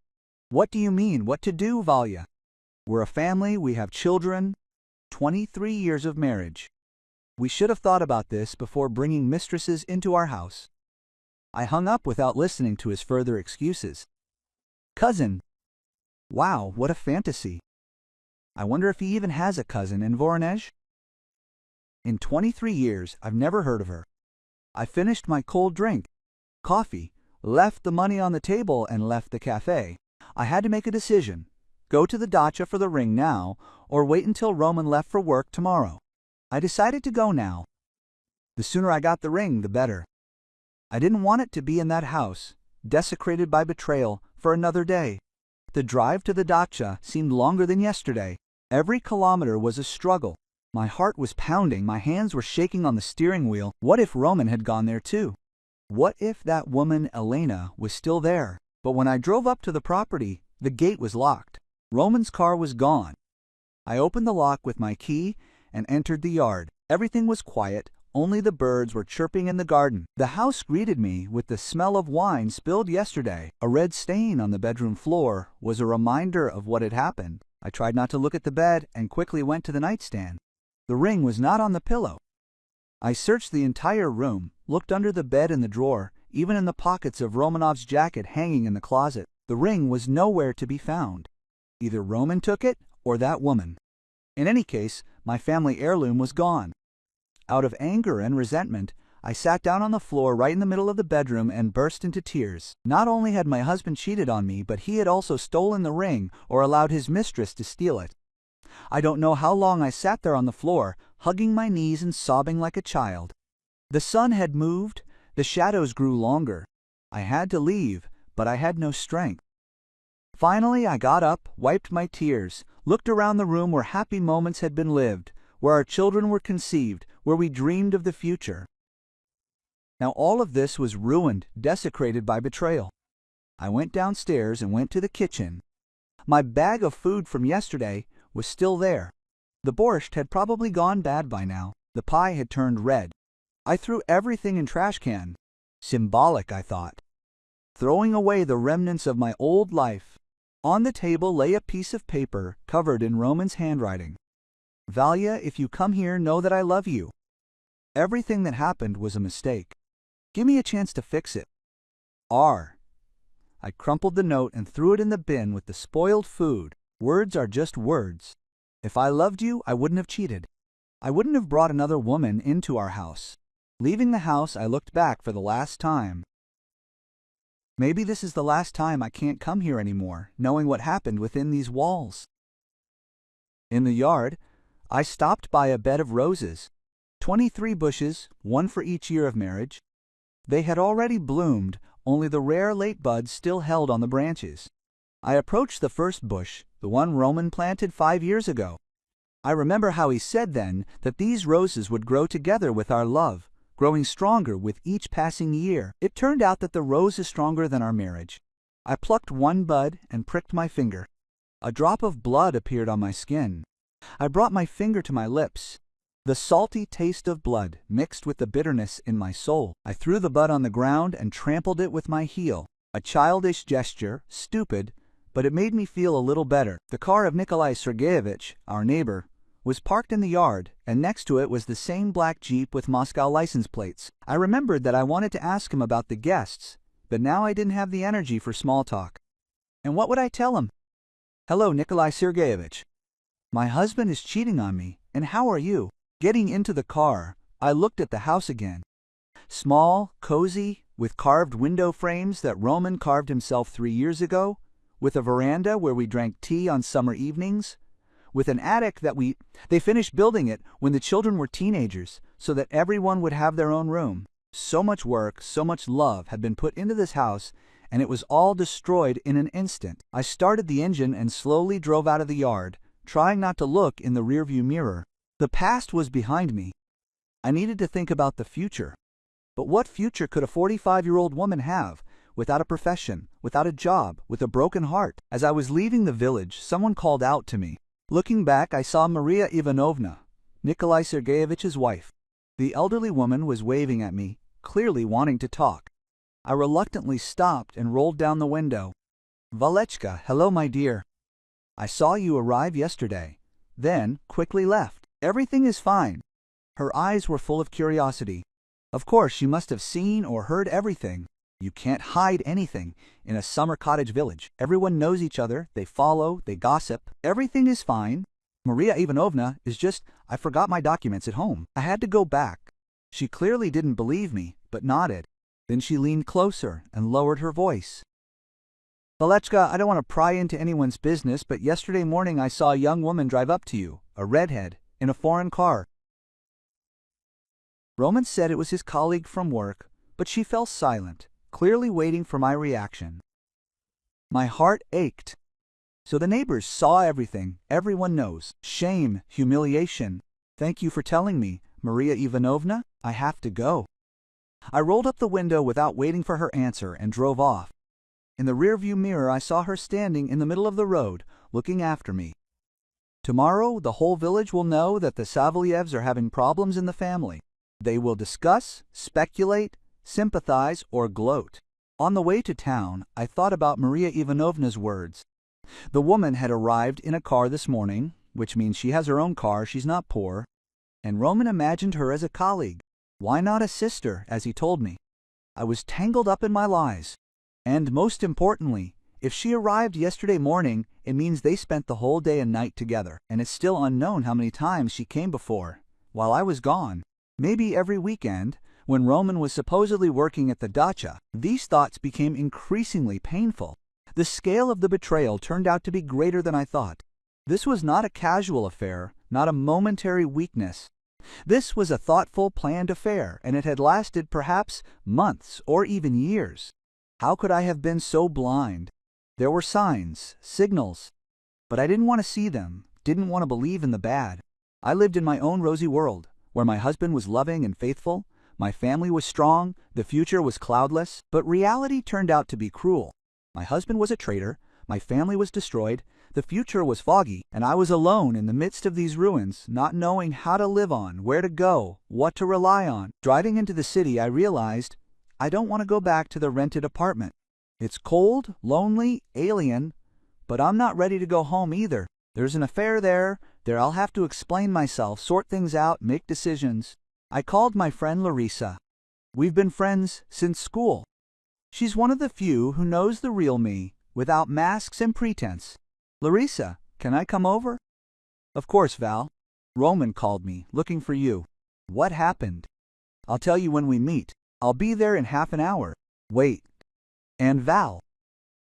What do you mean, what to do, Valya? We're a family, we have children. 23 years of marriage. We should have thought about this before bringing mistresses into our house. I hung up without listening to his further excuses. Cousin. Wow, what a fantasy. I wonder if he even has a cousin in Voronezh? In 23 years, I've never heard of her. I finished my cold drink, coffee, left the money on the table and left the cafe. I had to make a decision. Go to the dacha for the ring now, or wait until Roman left for work tomorrow. I decided to go now. The sooner I got the ring, the better. I didn't want it to be in that house, desecrated by betrayal, for another day. The drive to the dacha seemed longer than yesterday. Every kilometer was a struggle. My heart was pounding, my hands were shaking on the steering wheel. What if Roman had gone there too? What if that woman, Elena, was still there? But when I drove up to the property, the gate was locked. Roman's car was gone. I opened the lock with my key and entered the yard. Everything was quiet, only the birds were chirping in the garden. The house greeted me with the smell of wine spilled yesterday. A red stain on the bedroom floor was a reminder of what had happened. I tried not to look at the bed and quickly went to the nightstand. The ring was not on the pillow. I searched the entire room, looked under the bed and the drawer, even in the pockets of Romanov's jacket hanging in the closet. The ring was nowhere to be found. Either Roman took it or that woman. In any case, my family heirloom was gone. Out of anger and resentment, I sat down on the floor right in the middle of the bedroom and burst into tears. Not only had my husband cheated on me, but he had also stolen the ring or allowed his mistress to steal it. I don't know how long I sat there on the floor, hugging my knees and sobbing like a child. The sun had moved, the shadows grew longer. I had to leave, but I had no strength. Finally, I got up, wiped my tears, looked around the room where happy moments had been lived, where our children were conceived, where we dreamed of the future. Now all of this was ruined, desecrated by betrayal. I went downstairs and went to the kitchen. My bag of food from yesterday was still there. The borscht had probably gone bad by now. The pie had turned red. I threw everything in trash can. Symbolic, I thought. Throwing away the remnants of my old life. On the table lay a piece of paper covered in Roman's handwriting. Valya, if you come here, know that I love you. Everything that happened was a mistake. Give me a chance to fix it. R. I crumpled the note and threw it in the bin with the spoiled food. Words are just words. If I loved you, I wouldn't have cheated. I wouldn't have brought another woman into our house. Leaving the house, I looked back for the last time. Maybe this is the last time I can't come here anymore, knowing what happened within these walls. In the yard, I stopped by a bed of roses. 23 bushes, one for each year of marriage. They had already bloomed, only the rare late buds still held on the branches. I approached the first bush, the one Roman planted 5 years ago. I remember how he said then that these roses would grow together with our love, growing stronger with each passing year. It turned out that the rose is stronger than our marriage. I plucked one bud and pricked my finger. A drop of blood appeared on my skin. I brought my finger to my lips. The salty taste of blood mixed with the bitterness in my soul. I threw the bud on the ground and trampled it with my heel. A childish gesture, stupid, but it made me feel a little better. The car of Nikolai Sergeyevich, our neighbor, was parked in the yard, and next to it was the same black Jeep with Moscow license plates. I remembered that I wanted to ask him about the guests, but now I didn't have the energy for small talk. And what would I tell him? "Hello, Nikolai Sergeyevich. My husband is cheating on me, and how are you?" Getting into the car, I looked at the house again. Small, cozy, with carved window frames that Roman carved himself 3 years ago, with a veranda where we drank tea on summer evenings, with an attic that they finished building it when the children were teenagers so that everyone would have their own room. So much work, so much love had been put into this house, and it was all destroyed in an instant. I started the engine and slowly drove out of the yard, trying not to look in the rearview mirror. The past was behind me. I needed to think about the future. But what future could a 45-year-old woman have, without a profession, without a job, with a broken heart? As I was leaving the village, someone called out to me. Looking back, I saw Maria Ivanovna, Nikolai Sergeyevich's wife. The elderly woman was waving at me, clearly wanting to talk. I reluctantly stopped and rolled down the window. "Valechka, hello, my dear. I saw you arrive yesterday, then quickly left. Everything is fine." Her eyes were full of curiosity. Of course, she must have seen or heard everything. You can't hide anything in a summer cottage village. Everyone knows each other, they follow, they gossip. Everything is fine. Maria Ivanovna is just, "I forgot my documents at home. I had to go back." She clearly didn't believe me, but nodded. Then she leaned closer and lowered her voice. "Valechka, I don't want to pry into anyone's business, but yesterday morning I saw a young woman drive up to you, a redhead, in a foreign car." Roman said it was his colleague from work, but she fell silent, clearly waiting for my reaction. My heart ached. So the neighbors saw everything. Everyone knows. Shame, humiliation. "Thank you for telling me, Maria Ivanovna. I have to go." I rolled up the window without waiting for her answer and drove off. In the rearview mirror, I saw her standing in the middle of the road, looking after me. Tomorrow, the whole village will know that the Savalievs are having problems in the family. They will discuss, speculate, sympathize, or gloat. On the way to town, I thought about Maria Ivanovna's words. The woman had arrived in a car this morning, which means she has her own car, she's not poor, and Roman imagined her as a colleague. Why not a sister, as he told me? I was tangled up in my lies. And most importantly, if she arrived yesterday morning, it means they spent the whole day and night together, and it's still unknown how many times she came before, while I was gone. Maybe every weekend, when Roman was supposedly working at the dacha. These thoughts became increasingly painful. The scale of the betrayal turned out to be greater than I thought. This was not a casual affair, not a momentary weakness. This was a thoughtful, planned affair, and it had lasted perhaps months or even years. How could I have been so blind? There were signs, signals, but I didn't want to see them, didn't want to believe in the bad. I lived in my own rosy world, where my husband was loving and faithful, my family was strong, the future was cloudless, but reality turned out to be cruel. My husband was a traitor, my family was destroyed, the future was foggy, and I was alone in the midst of these ruins, not knowing how to live on, where to go, what to rely on. Driving into the city, I realized I don't want to go back to the rented apartment. It's cold, lonely, alien, but I'm not ready to go home either. There's an affair there I'll have to explain myself, sort things out, make decisions. I called my friend Larissa. We've been friends since school. She's one of the few who knows the real me, without masks and pretense. "Larissa, can I come over?" "Of course, Val. Roman called me, looking for you." "What happened?" "I'll tell you when we meet. I'll be there in half an hour." "Wait. And Val,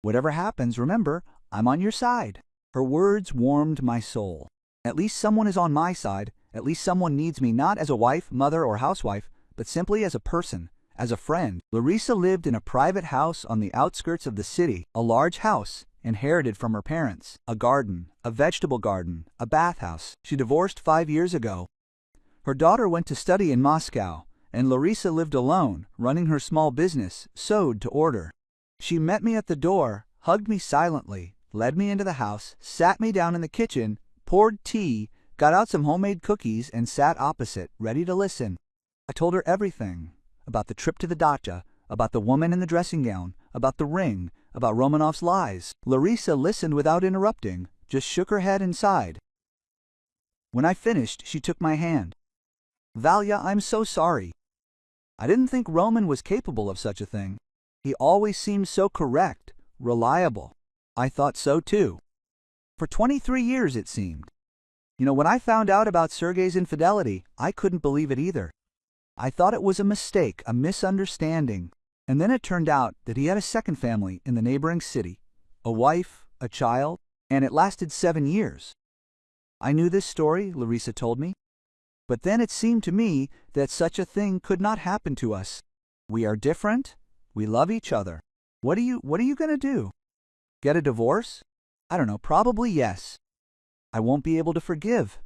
whatever happens, remember, I'm on your side." Her words warmed my soul. At least someone is on my side. At least someone needs me, not as a wife, mother, or housewife, but simply as a person, as a friend. Larissa lived in a private house on the outskirts of the city, a large house, inherited from her parents, a garden, a vegetable garden, a bathhouse. She divorced 5 years ago. Her daughter went to study in Moscow, and Larissa lived alone, running her small business, sewed to order. She met me at the door, hugged me silently, led me into the house, sat me down in the kitchen, poured tea, got out some homemade cookies, and sat opposite, ready to listen. I told her everything, about the trip to the dacha, about the woman in the dressing gown, about the ring, about Romanov's lies. Larissa listened without interrupting, just shook her head and sighed. When I finished, she took my hand. "Valya, I'm so sorry. I didn't think Roman was capable of such a thing. He always seemed so correct, reliable. I thought so too. For 23 years, it seemed. When I found out about Sergei's infidelity, I couldn't believe it either. I thought it was a mistake, a misunderstanding. And then it turned out that he had a second family in the neighboring city, a wife, a child, and it lasted 7 years. I knew this story, Larissa told me. But then it seemed to me that such a thing could not happen to us. We are different. We love each other. What are you going to do? Get a divorce? I don't know, probably yes. I won't be able to forgive.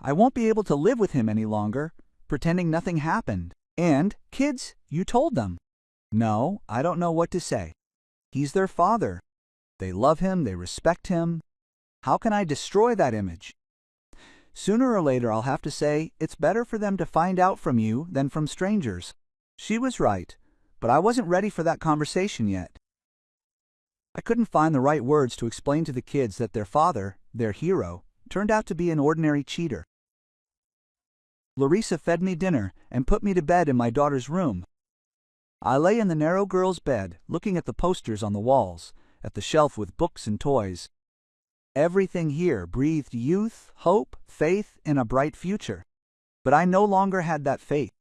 I won't be able to live with him any longer, pretending nothing happened. And, kids, you told them. No, I don't know what to say. He's their father. They love him, they respect him. How can I destroy that image? Sooner or later I'll have to say, it's better for them to find out from you than from strangers. She was right, but I wasn't ready for that conversation yet. I couldn't find the right words to explain to the kids that their father, their hero, turned out to be an ordinary cheater. Larissa fed me dinner and put me to bed in my daughter's room. I lay in the narrow girl's bed, looking at the posters on the walls, at the shelf with books and toys. Everything here breathed youth, hope, faith, and a bright future. But I no longer had that faith.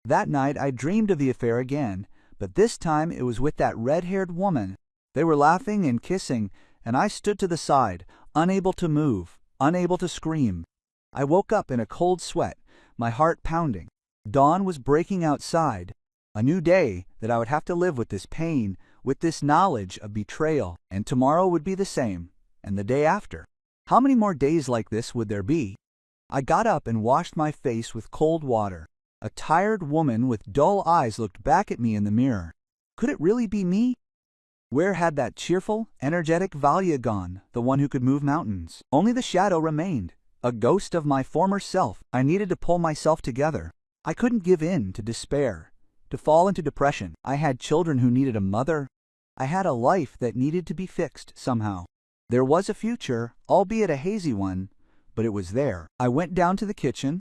That night I dreamed of the affair again, but this time it was with that red-haired woman. They were laughing and kissing, and I stood to the side, unable to move, unable to scream. I woke up in a cold sweat, my heart pounding. Dawn was breaking outside. A new day that I would have to live with this pain, with this knowledge of betrayal, and tomorrow would be the same, and the day after. How many more days like this would there be? I got up and washed my face with cold water. A tired woman with dull eyes looked back at me in the mirror. Could it really be me? Where had that cheerful, energetic Valya gone, the one who could move mountains? Only the shadow remained, a ghost of my former self. I needed to pull myself together. I couldn't give in to despair, to fall into depression. I had children who needed a mother. I had a life that needed to be fixed somehow. There was a future, albeit a hazy one, but it was there. I went down to the kitchen.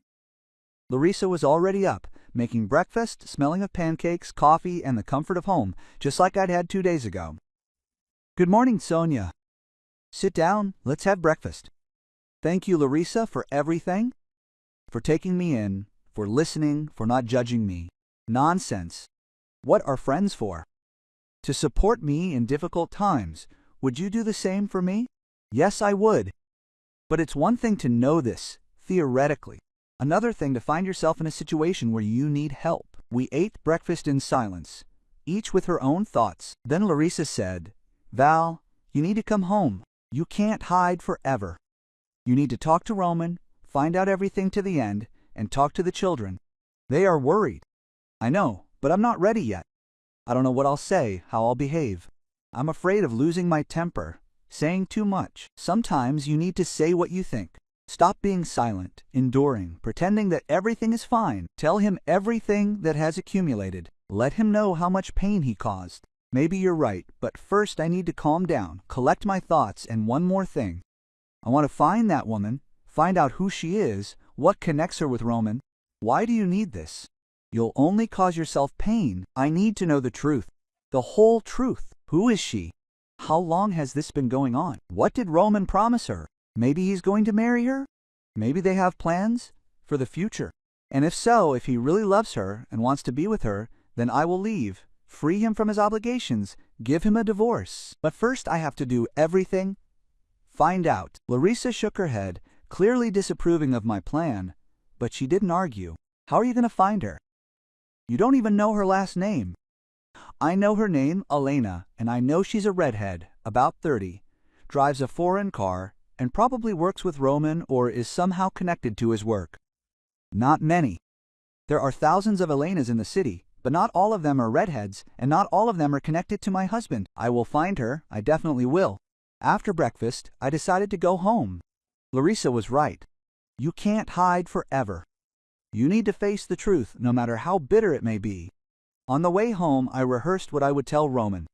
Larissa was already up, making breakfast, smelling of pancakes, coffee, and the comfort of home, just like I'd had 2 days ago. "Good morning, Sonia." "Sit down, let's have breakfast." "Thank you, Larissa, for everything. For taking me in, for listening, for not judging me. Nonsense. What are friends for? To support me in difficult times. Would you do the same for me?" "Yes, I would. But it's one thing to know this, theoretically. Another thing to find yourself in a situation where you need help." We ate breakfast in silence, each with her own thoughts. Then Larissa said, "Val, you need to come home. You can't hide forever. You need to talk to Roman, find out everything to the end, and talk to the children. They are worried." "I know, but I'm not ready yet. I don't know what I'll say, how I'll behave. I'm afraid of losing my temper, saying too much. Sometimes you need to say what you think. Stop being silent, enduring, pretending that everything is fine. Tell him everything that has accumulated. Let him know how much pain he caused. Maybe you're right, but first I need to calm down, collect my thoughts, and one more thing. I want to find that woman, find out who she is, what connects her with Roman. Why do you need this? You'll only cause yourself pain. I need to know the truth. The whole truth. Who is she? How long has this been going on? What did Roman promise her? Maybe he's going to marry her? Maybe they have plans for the future. And if so, if he really loves her and wants to be with her, then I will leave, free him from his obligations, give him a divorce. But first I have to do everything. Find out." Larissa shook her head, clearly disapproving of my plan, but she didn't argue. "How are you going to find her? You don't even know her last name." "I know her name, Elena, and I know she's a redhead, about 30, drives a foreign car, and probably works with Roman or is somehow connected to his work." "Not many." There are thousands of Elenas in the city, but not all of them are redheads, and not all of them are connected to my husband. I will find her, I definitely will. After breakfast, I decided to go home. Larissa was right. You can't hide forever. You need to face the truth, no matter how bitter it may be. On the way home, I rehearsed what I would tell Roman.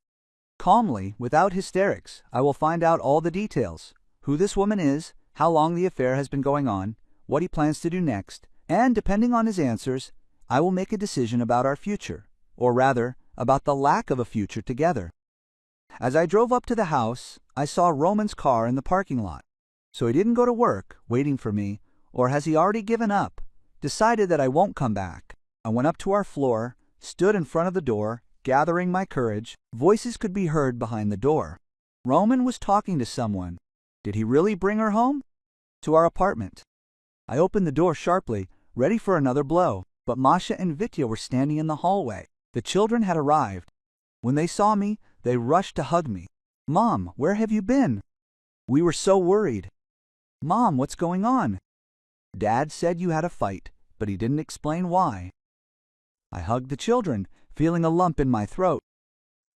Calmly, without hysterics, I will find out all the details. Who this woman is, how long the affair has been going on, what he plans to do next, and depending on his answers, I will make a decision about our future, or rather, about the lack of a future together. As I drove up to the house, I saw Roman's car in the parking lot. So he didn't go to work, waiting for me, or has he already given up, decided that I won't come back. I went up to our floor, stood in front of the door, gathering my courage. Voices could be heard behind the door. Roman was talking to someone. Did he really bring her home? To our apartment. I opened the door sharply, ready for another blow, but Masha and Vitya were standing in the hallway. The children had arrived. When they saw me, they rushed to hug me. "Mom, where have you been?" "We were so worried." "Mom, what's going on?" "Dad said you had a fight, but he didn't explain why." I hugged the children, feeling a lump in my throat.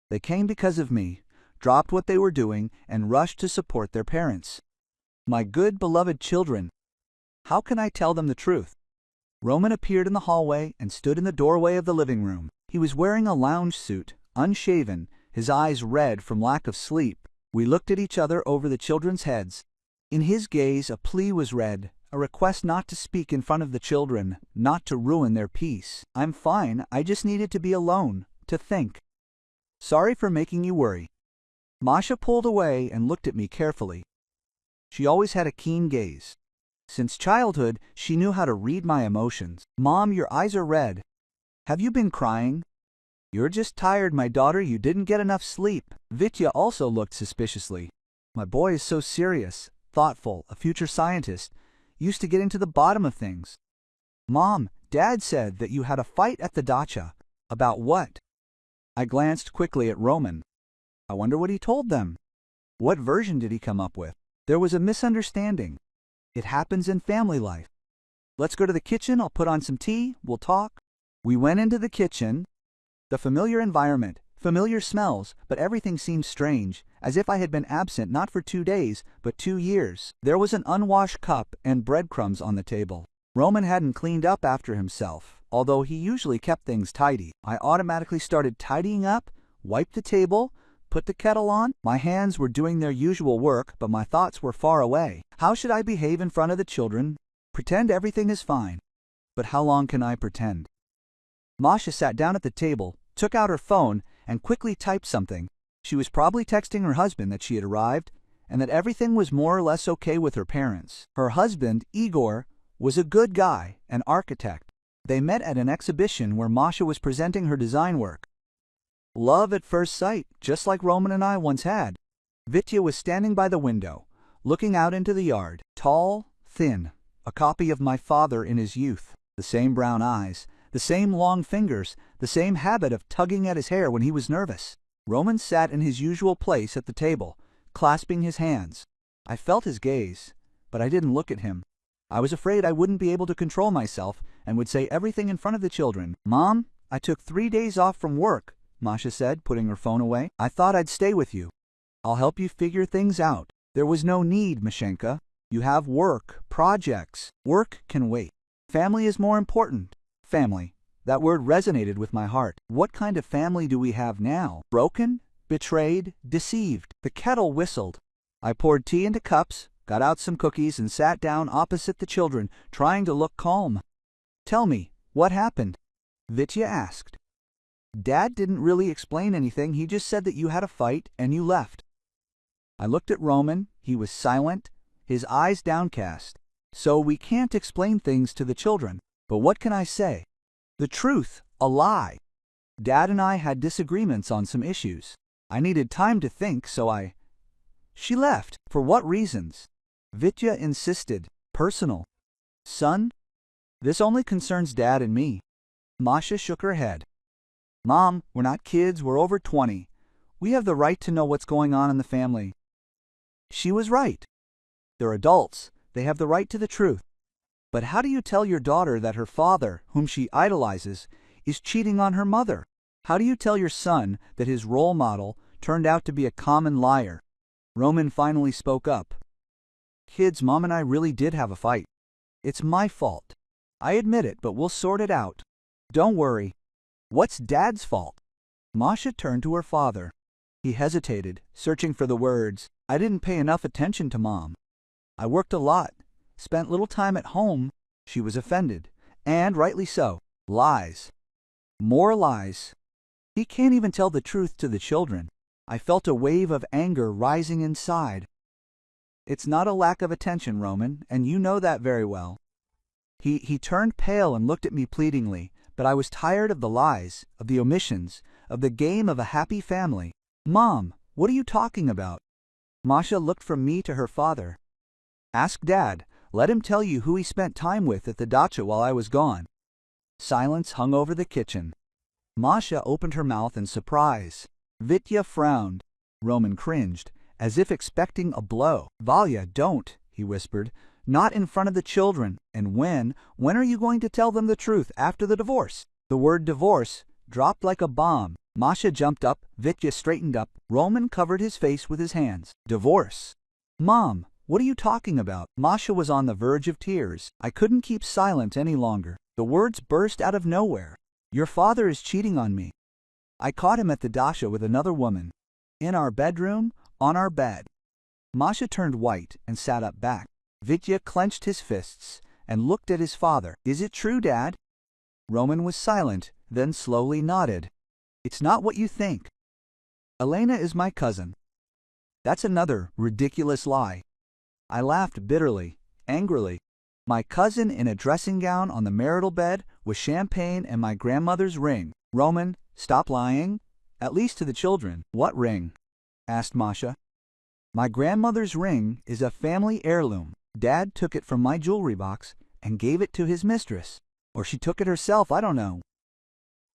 They came because of me, dropped what they were doing, and rushed to support their parents. My good, beloved children. How can I tell them the truth? Roman appeared in the hallway and stood in the doorway of the living room. He was wearing a lounge suit, unshaven, his eyes red from lack of sleep. We looked at each other over the children's heads. In his gaze, a plea was read, a request not to speak in front of the children, not to ruin their peace. "I'm fine, I just needed to be alone, to think. Sorry for making you worry." Masha pulled away and looked at me carefully. She always had a keen gaze. Since childhood, she knew how to read my emotions. "Mom, your eyes are red. Have you been crying?" "You're just tired, my daughter, you didn't get enough sleep." Vitya also looked suspiciously. My boy is so serious, thoughtful, a future scientist, used to getting to the bottom of things. "Mom, Dad said that you had a fight at the dacha." "About what?" I glanced quickly at Roman. I wonder what he told them. What version did he come up with? There was a misunderstanding. It happens in family life. "Let's go to the kitchen, I'll put on some tea, we'll talk." We went into the kitchen. The familiar environment, familiar smells, but everything seemed strange, as if I had been absent not for 2 days, but 2 years. There was an unwashed cup and breadcrumbs on the table. Roman hadn't cleaned up after himself, although he usually kept things tidy. I automatically started tidying up, wiped the table, put the kettle on. My hands were doing their usual work, but my thoughts were far away. How should I behave in front of the children? Pretend everything is fine. But how long can I pretend? Masha sat down at the table, took out her phone, and quickly typed something. She was probably texting her husband that she had arrived, and that everything was more or less okay with her parents. Her husband, Igor, was a good guy, an architect. They met at an exhibition where Masha was presenting her design work. Love at first sight, just like Roman and I once had. Vitya was standing by the window, looking out into the yard, tall, thin, a copy of my father in his youth. The same brown eyes, the same long fingers, the same habit of tugging at his hair when he was nervous. Roman sat in his usual place at the table, clasping his hands. I felt his gaze, but I didn't look at him. I was afraid I wouldn't be able to control myself and would say everything in front of the children. "Mom, I took 3 days off from work," Masha said, putting her phone away. "I thought I'd stay with you. I'll help you figure things out." "There was no need, Mashenka. You have work, projects. Work can wait. Family is more important." Family. That word resonated with my heart. What kind of family do we have now? Broken? Betrayed? Deceived? The kettle whistled. I poured tea into cups, got out some cookies, and sat down opposite the children, trying to look calm. "Tell me, what happened?" Vitya asked. "Dad didn't really explain anything, he just said that you had a fight and you left." I looked at Roman, he was silent, his eyes downcast. So we can't explain things to the children. But what can I say? The truth, a lie. Dad and I had disagreements on some issues. I needed time to think, so She left. For what reasons? Vitya insisted. Personal. Son? This only concerns Dad and me. Masha shook her head. "Mom, we're not kids, we're over 20. We have the right to know what's going on in the family." She was right. They're adults. They have the right to the truth. But how do you tell your daughter that her father, whom she idolizes, is cheating on her mother? How do you tell your son that his role model turned out to be a common liar? Roman finally spoke up. Kids, Mom and I really did have a fight. It's my fault. I admit it, but we'll sort it out. Don't worry. What's Dad's fault? Masha turned to her father. He hesitated, searching for the words. I didn't pay enough attention to Mom. I worked a lot, spent little time at home. She was offended, and rightly so. Lies. More lies. He can't even tell the truth to the children. I felt a wave of anger rising inside. It's not a lack of attention, Roman, and you know that very well. He turned pale and looked at me pleadingly, but I was tired of the lies, of the omissions, of the game of a happy family. Mom, what are you talking about? Masha looked from me to her father. Ask Dad. Let him tell you who he spent time with at the dacha while I was gone. Silence hung over the kitchen. Masha opened her mouth in surprise. Vitya frowned. Roman cringed, as if expecting a blow. Valya, don't, he whispered. Not in front of the children. And when are you going to tell them the truth after the divorce? The word divorce dropped like a bomb. Masha jumped up, Vitya straightened up. Roman covered his face with his hands. Divorce? Mom, what are you talking about? Masha was on the verge of tears. I couldn't keep silent any longer. The words burst out of nowhere. Your father is cheating on me. I caught him at the dacha with another woman. In our bedroom, on our bed. Masha turned white and sat up back. Vitya clenched his fists and looked at his father. Is it true, Dad? Roman was silent, then slowly nodded. It's not what you think. Elena is my cousin. That's another ridiculous lie. I laughed bitterly, angrily. My cousin in a dressing gown on the marital bed with champagne and my grandmother's ring. Roman, stop lying. At least to the children. What ring? Asked Masha. My grandmother's ring is a family heirloom. Dad took it from my jewelry box and gave it to his mistress. Or she took it herself, I don't know.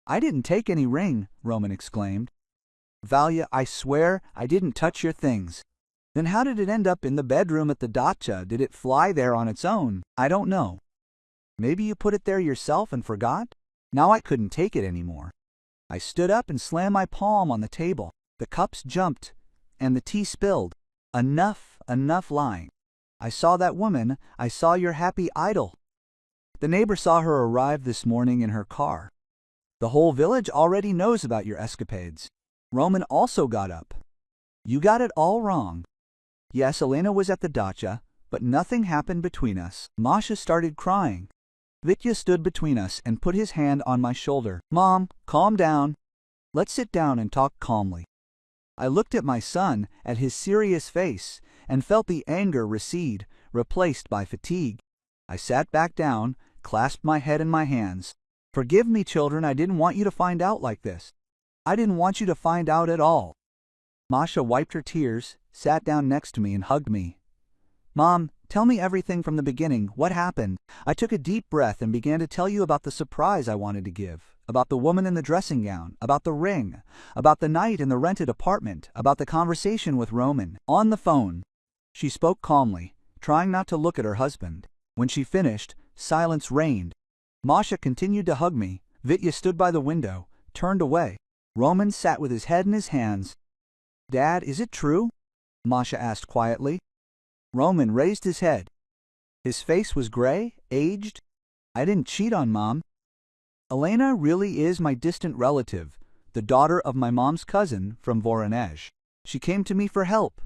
I didn't take any ring, Roman exclaimed. Valya, I swear I didn't touch your things. Then how did it end up in the bedroom at the dacha? Did it fly there on its own? I don't know. Maybe you put it there yourself and forgot? Now I couldn't take it anymore. I stood up and slammed my palm on the table. The cups jumped, and the tea spilled. Enough lying. I saw that woman. I saw your happy idol. The neighbor saw her arrive this morning in her car. The whole village already knows about your escapades. Roman also got up. You got it all wrong. Yes, Elena was at the dacha, but nothing happened between us. Masha started crying. Vitya stood between us and put his hand on my shoulder. Mom, calm down. Let's sit down and talk calmly. I looked at my son, at his serious face, and felt the anger recede, replaced by fatigue. I sat back down, clasped my head in my hands. Forgive me, children, I didn't want you to find out like this. I didn't want you to find out at all. Masha wiped her tears, sat down next to me and hugged me. Mom, tell me everything from the beginning. What happened? I took a deep breath and began to tell you about the surprise I wanted to give, about the woman in the dressing gown, about the ring, about the night in the rented apartment, about the conversation with Roman. On the phone. She spoke calmly, trying not to look at her husband. When she finished, silence reigned. Masha continued to hug me. Vitya stood by the window, turned away. Roman sat with his head in his hands. Dad, is it true? Masha asked quietly. Roman raised his head. His face was gray, aged. I didn't cheat on Mom. Elena really is my distant relative, the daughter of my mom's cousin from Voronezh. She came to me for help.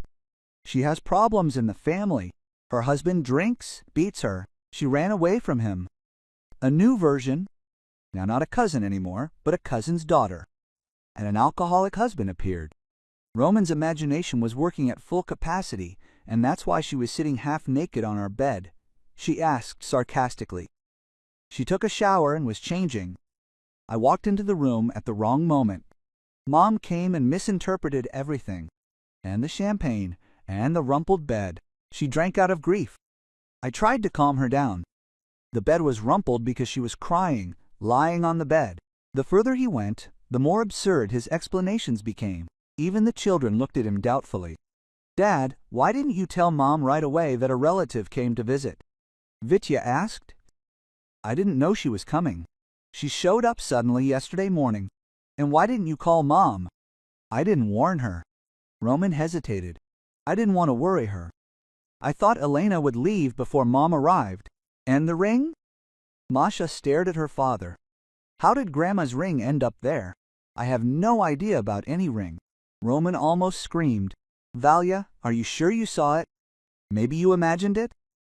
She has problems in the family. Her husband drinks, beats her. She ran away from him. A new version, now not a cousin anymore, but a cousin's daughter. And an alcoholic husband appeared. Roman's imagination was working at full capacity, and that's why she was sitting half naked on our bed. She asked sarcastically. She took a shower and was changing. I walked into the room at the wrong moment. Mom came and misinterpreted everything. And the champagne, and the rumpled bed. She drank out of grief. I tried to calm her down. The bed was rumpled because she was crying, lying on the bed. The further he went, the more absurd his explanations became. Even the children looked at him doubtfully. Dad, why didn't you tell Mom right away that a relative came to visit? Vitya asked, I didn't know she was coming. She showed up suddenly yesterday morning. And why didn't you call Mom? I didn't warn her. Roman hesitated. I didn't want to worry her. I thought Elena would leave before Mom arrived. And the ring? Masha stared at her father. How did Grandma's ring end up there? I have no idea about any ring. Roman almost screamed. Valia, are you sure you saw it? Maybe you imagined it?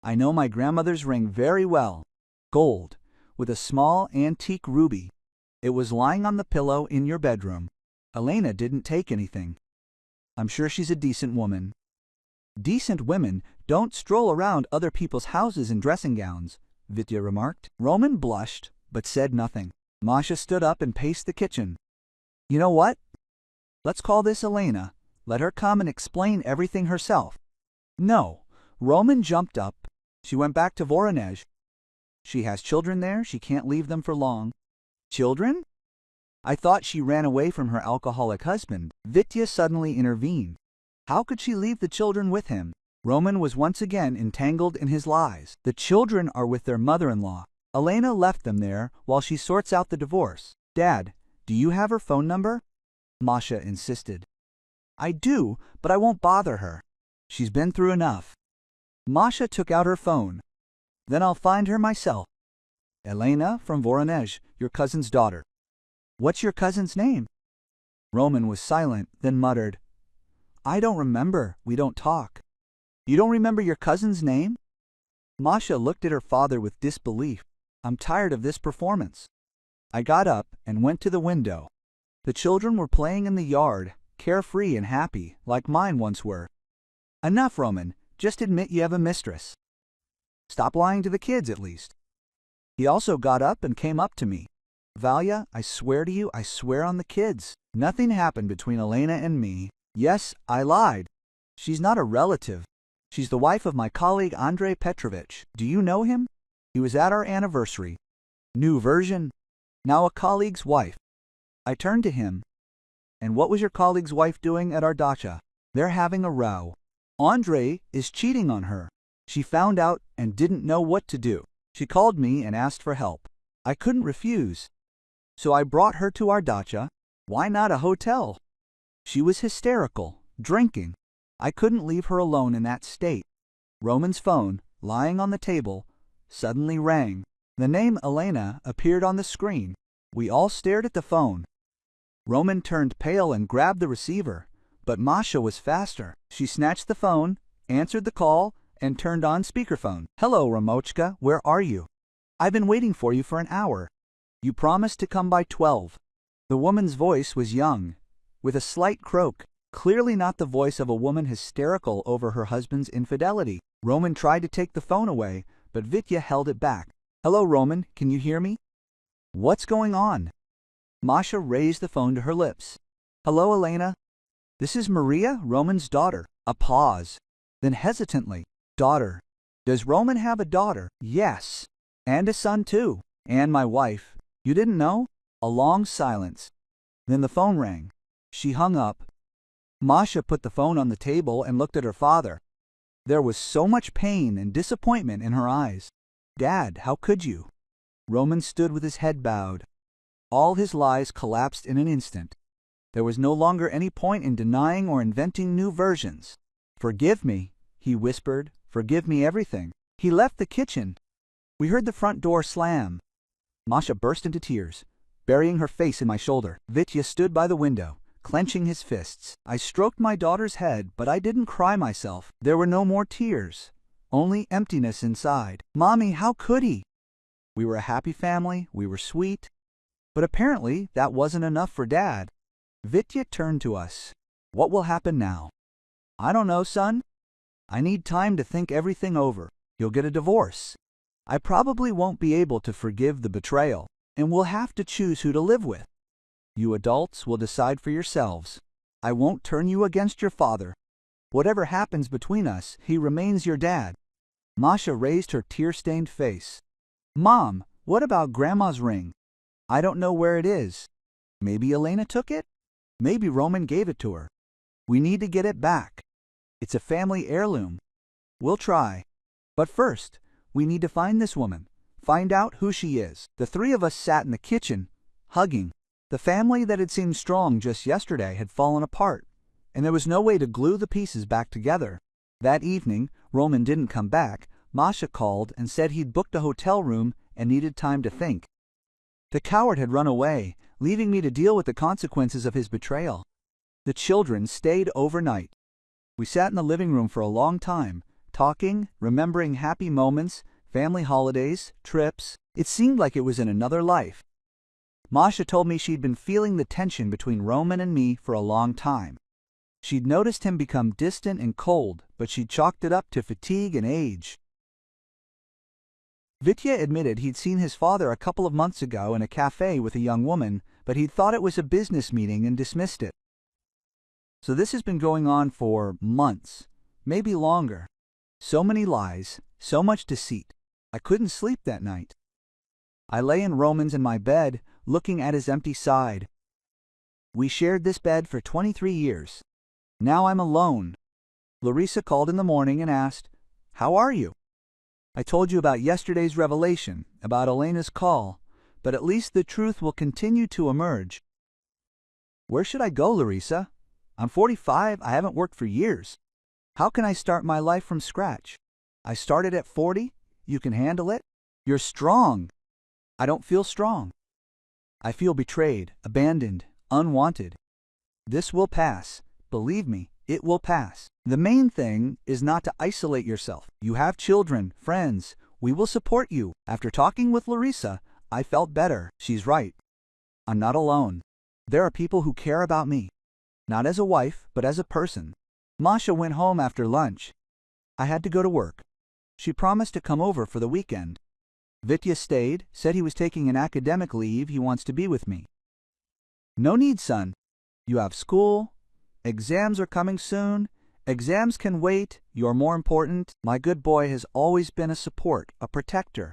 I know my grandmother's ring very well. Gold, with a small antique ruby. It was lying on the pillow in your bedroom. Elena didn't take anything. I'm sure she's a decent woman. Decent women don't stroll around other people's houses in dressing gowns, Vitya remarked. Roman blushed, but said nothing. Masha stood up and paced the kitchen. You know what? Let's call this Elena. Let her come and explain everything herself. No. Roman jumped up. She went back to Voronezh. She has children there. She can't leave them for long. Children? I thought she ran away from her alcoholic husband. Vitya suddenly intervened. How could she leave the children with him? Roman was once again entangled in his lies. The children are with their mother-in-law. Elena left them there while she sorts out the divorce. Dad, do you have her phone number? Masha insisted. I do, but I won't bother her. She's been through enough. Masha took out her phone. Then I'll find her myself. Elena from Voronezh, your cousin's daughter. What's your cousin's name? Roman was silent, then muttered. I don't remember. We don't talk. You don't remember your cousin's name? Masha looked at her father with disbelief. I'm tired of this performance. I got up and went to the window. The children were playing in the yard, carefree and happy, like mine once were. Enough, Roman. Just admit you have a mistress. Stop lying to the kids, at least. He also got up and came up to me. Valia, I swear to you, I swear on the kids. Nothing happened between Elena and me. Yes, I lied. She's not a relative. She's the wife of my colleague Andrei Petrovich. Do you know him? He was at our anniversary. New version. Now a colleague's wife. I turned to him. And what was your colleague's wife doing at our dacha? They're having a row. Andrei is cheating on her. She found out and didn't know what to do. She called me and asked for help. I couldn't refuse. So I brought her to our dacha. Why not a hotel? She was hysterical, drinking. I couldn't leave her alone in that state. Roman's phone, lying on the table, suddenly rang. The name Elena appeared on the screen. We all stared at the phone. Roman turned pale and grabbed the receiver, but Masha was faster. She snatched the phone, answered the call, and turned on speakerphone. Hello, Ramochka, where are you? I've been waiting for you for an hour. You promised to come by 12. The woman's voice was young, with a slight croak, clearly not the voice of a woman hysterical over her husband's infidelity. Roman tried to take the phone away, but Vitya held it back. Hello, Roman, can you hear me? What's going on? Masha raised the phone to her lips. Hello, Elena. This is Maria, Roman's daughter. A pause. Then hesitantly, daughter. Does Roman have a daughter? Yes. And a son, too. And my wife. You didn't know? A long silence. Then the phone rang. She hung up. Masha put the phone on the table and looked at her father. There was so much pain and disappointment in her eyes. Dad, how could you? Roman stood with his head bowed. All his lies collapsed in an instant. There was no longer any point in denying or inventing new versions. Forgive me, he whispered. Forgive me everything. He left the kitchen. We heard the front door slam. Masha burst into tears, burying her face in my shoulder. Vitya stood by the window, clenching his fists. I stroked my daughter's head, but I didn't cry myself. There were no more tears, only emptiness inside. Mommy, how could he? We were a happy family, we were sweet. But apparently that wasn't enough for Dad. Vitya turned to us. What will happen now? I don't know, son. I need time to think everything over. You'll get a divorce. I probably won't be able to forgive the betrayal, and we'll have to choose who to live with. You adults will decide for yourselves. I won't turn you against your father. Whatever happens between us, he remains your dad. Masha raised her tear-stained face. Mom, what about Grandma's ring? I don't know where it is. Maybe Elena took it? Maybe Roman gave it to her. We need to get it back. It's a family heirloom. We'll try. But first, we need to find this woman. find out who she is. The three of us sat in the kitchen, hugging. The family that had seemed strong just yesterday had fallen apart, and there was no way to glue the pieces back together. That evening, Roman didn't come back. Masha called and said he'd booked a hotel room and needed time to think. The coward had run away, leaving me to deal with the consequences of his betrayal. The children stayed overnight. We sat in the living room for a long time, talking, remembering happy moments, family holidays, trips. It seemed like it was in another life. Masha told me she'd been feeling the tension between Roman and me for a long time. She'd noticed him become distant and cold, but she'd chalked it up to fatigue and age. Vitya admitted he'd seen his father a couple of months ago in a cafe with a young woman, but he'd thought it was a business meeting and dismissed it. So this has been going on for months, maybe longer. So many lies, so much deceit. I couldn't sleep that night. I lay in Roman's in my bed, looking at his empty side. We shared this bed for 23 years. Now I'm alone. Larissa called in the morning and asked, "How are you?" I told you about yesterday's revelation, about Elena's call, but at least the truth will continue to emerge. Where should I go, Larissa? I'm 45, I haven't worked for years. How can I start my life from scratch? I started at 40, you can handle it? You're strong. I don't feel strong. I feel betrayed, abandoned, unwanted. This will pass. Believe me, it will pass. The main thing is not to isolate yourself. You have children, friends. We will support you. After talking with Larissa, I felt better. She's right. I'm not alone. There are people who care about me. Not as a wife, but as a person. Masha went home after lunch. I had to go to work. She promised to come over for the weekend. Vitya stayed, said he was taking an academic leave, he wants to be with me. No need, son. You have school. Exams are coming soon. Exams can wait. You're more important. My good boy has always been a support, a protector.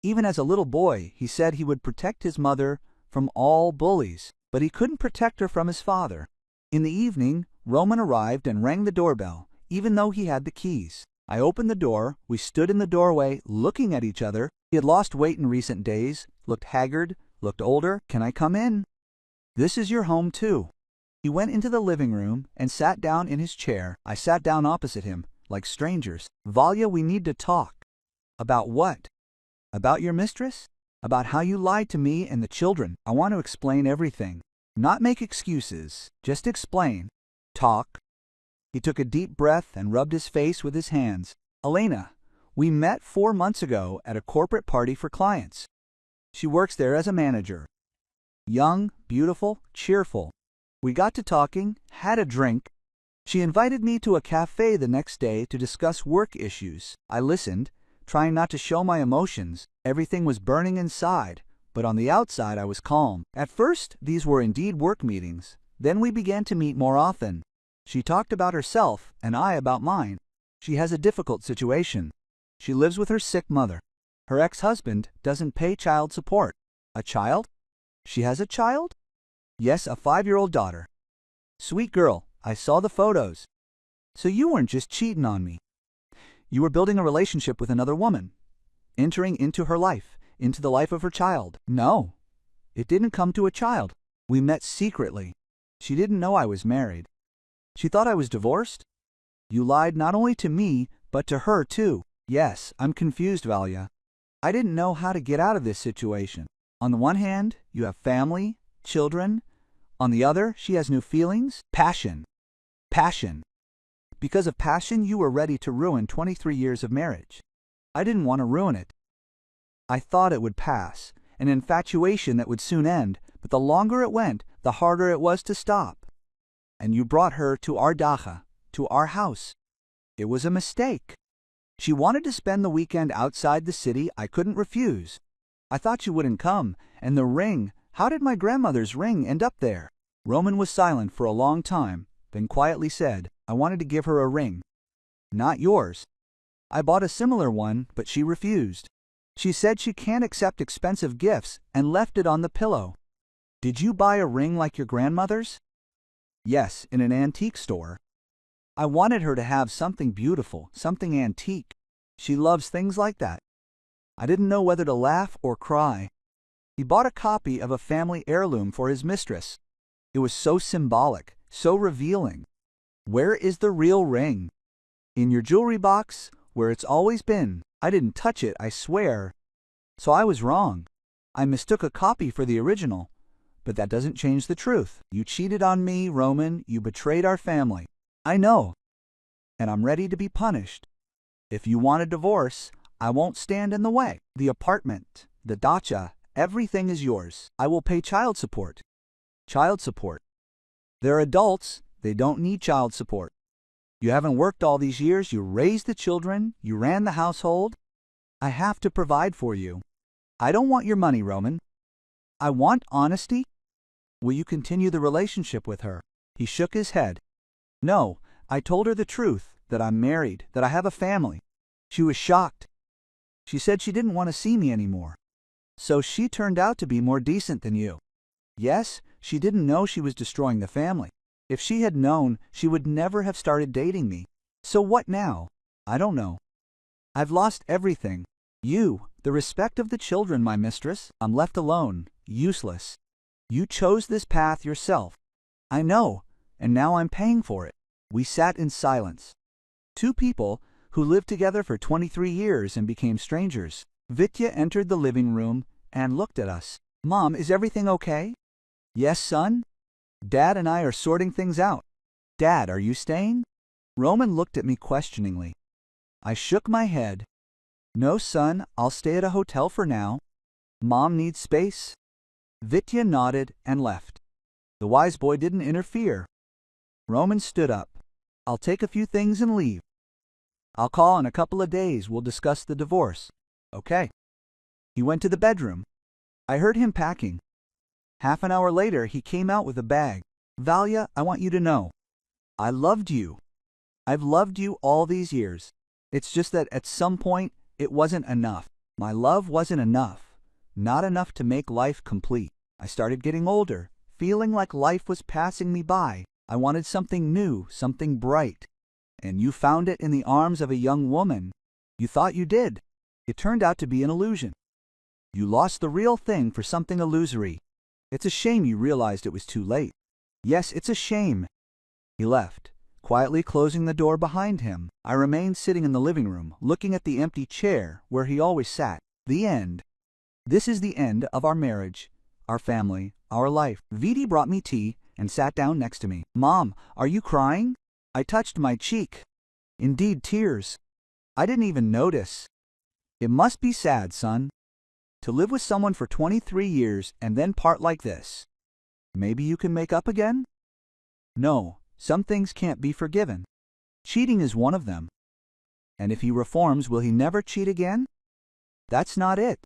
Even as a little boy, he said he would protect his mother from all bullies, but he couldn't protect her from his father. In the evening, Roman arrived and rang the doorbell, even though he had the keys. I opened the door. We stood in the doorway, looking at each other. He had lost weight in recent days, looked haggard, looked older. "Can I come in?" "This is your home, too." He went into the living room and sat down in his chair. I sat down opposite him, like strangers. "Valya, we need to talk." "About what?" "About your mistress? About how you lied to me and the children. I want to explain everything. Not make excuses, just explain. Talk." He took a deep breath and rubbed his face with his hands. "Elena, we met 4 months ago at a corporate party for clients. She works there as a manager. Young, beautiful, cheerful. We got to talking, had a drink. She invited me to a cafe the next day to discuss work issues. I listened, trying not to show my emotions. Everything was burning inside, but on the outside I was calm. At first, these were indeed work meetings. Then we began to meet more often. She talked about herself, and I about mine. She has a difficult situation. She lives with her sick mother. Her ex-husband doesn't pay child support. A child? She has a child? Yes, a 5-year-old daughter. Sweet girl, I saw the photos. So you weren't just cheating on me. You were building a relationship with another woman, entering into her life, into the life of her child. No, it didn't come to a child. We met secretly. She didn't know I was married. She thought I was divorced. You lied not only to me, but to her too. Yes, I'm confused, Valya. I didn't know how to get out of this situation. On the one hand, you have family, children. On the other, she has new feelings, passion. Passion. Because of passion, you were ready to ruin 23 years of marriage. I didn't want to ruin it. I thought it would pass, an infatuation that would soon end, but the longer it went, the harder it was to stop. And you brought her to our dacha, to our house. It was a mistake. She wanted to spend the weekend outside the city. I couldn't refuse. I thought you wouldn't come, and the ring, how did my grandmother's ring end up there? Roman was silent for a long time, then quietly said, I wanted to give her a ring. Not yours. I bought a similar one, but she refused. She said she can't accept expensive gifts and left it on the pillow. Did you buy a ring like your grandmother's? Yes, in an antique store. I wanted her to have something beautiful, something antique. She loves things like that. I didn't know whether to laugh or cry. He bought a copy of a family heirloom for his mistress. It was so symbolic, so revealing. Where is the real ring? In your jewelry box, where it's always been. I didn't touch it, I swear. So I was wrong. I mistook a copy for the original. But that doesn't change the truth. You cheated on me, Roman. You betrayed our family. I know. And I'm ready to be punished. If you want a divorce, I won't stand in the way. The apartment, the dacha, everything is yours. I will pay child support. Child support. They're adults. They don't need child support. You haven't worked all these years. You raised the children. You ran the household. I have to provide for you. I don't want your money, Roman. I want honesty. Will you continue the relationship with her? He shook his head. No, I told her the truth, that I'm married, that I have a family. She was shocked. She said she didn't want to see me anymore. So she turned out to be more decent than you. Yes, she didn't know she was destroying the family. If she had known, she would never have started dating me. So what now? I don't know. I've lost everything. You, the respect of the children, my mistress. I'm left alone, useless. You chose this path yourself. I know, and now I'm paying for it. We sat in silence. Two people who lived together for 23 years and became strangers. Vitya entered the living room and looked at us. Mom, is everything okay? Yes, son. Dad and I are sorting things out. Dad, are you staying? Roman looked at me questioningly. I shook my head. No, son, I'll stay at a hotel for now. Mom needs space. Vitya nodded and left. The wise boy didn't interfere. Roman stood up. I'll take a few things and leave. I'll call in a couple of days. We'll discuss the divorce. Okay. He went to the bedroom. I heard him packing. Half an hour later, he came out with a bag. Valia, I want you to know. I loved you. I've loved you all these years. It's just that at some point, it wasn't enough. My love wasn't enough. Not enough to make life complete. I started getting older, feeling like life was passing me by. I wanted something new, something bright. And you found it in the arms of a young woman. You thought you did. It turned out to be an illusion. You lost the real thing for something illusory. It's a shame you realized it was too late. Yes, it's a shame. He left, quietly closing the door behind him. I remained sitting in the living room, looking at the empty chair where he always sat. The end. This is the end of our marriage, our family, our life. Viti brought me tea and sat down next to me. Mom, are you crying? I touched my cheek. Indeed, tears. I didn't even notice. It must be sad, son. To live with someone for 23 years and then part like this. Maybe you can make up again? No, some things can't be forgiven. Cheating is one of them. And if he reforms, will he never cheat again? That's not it.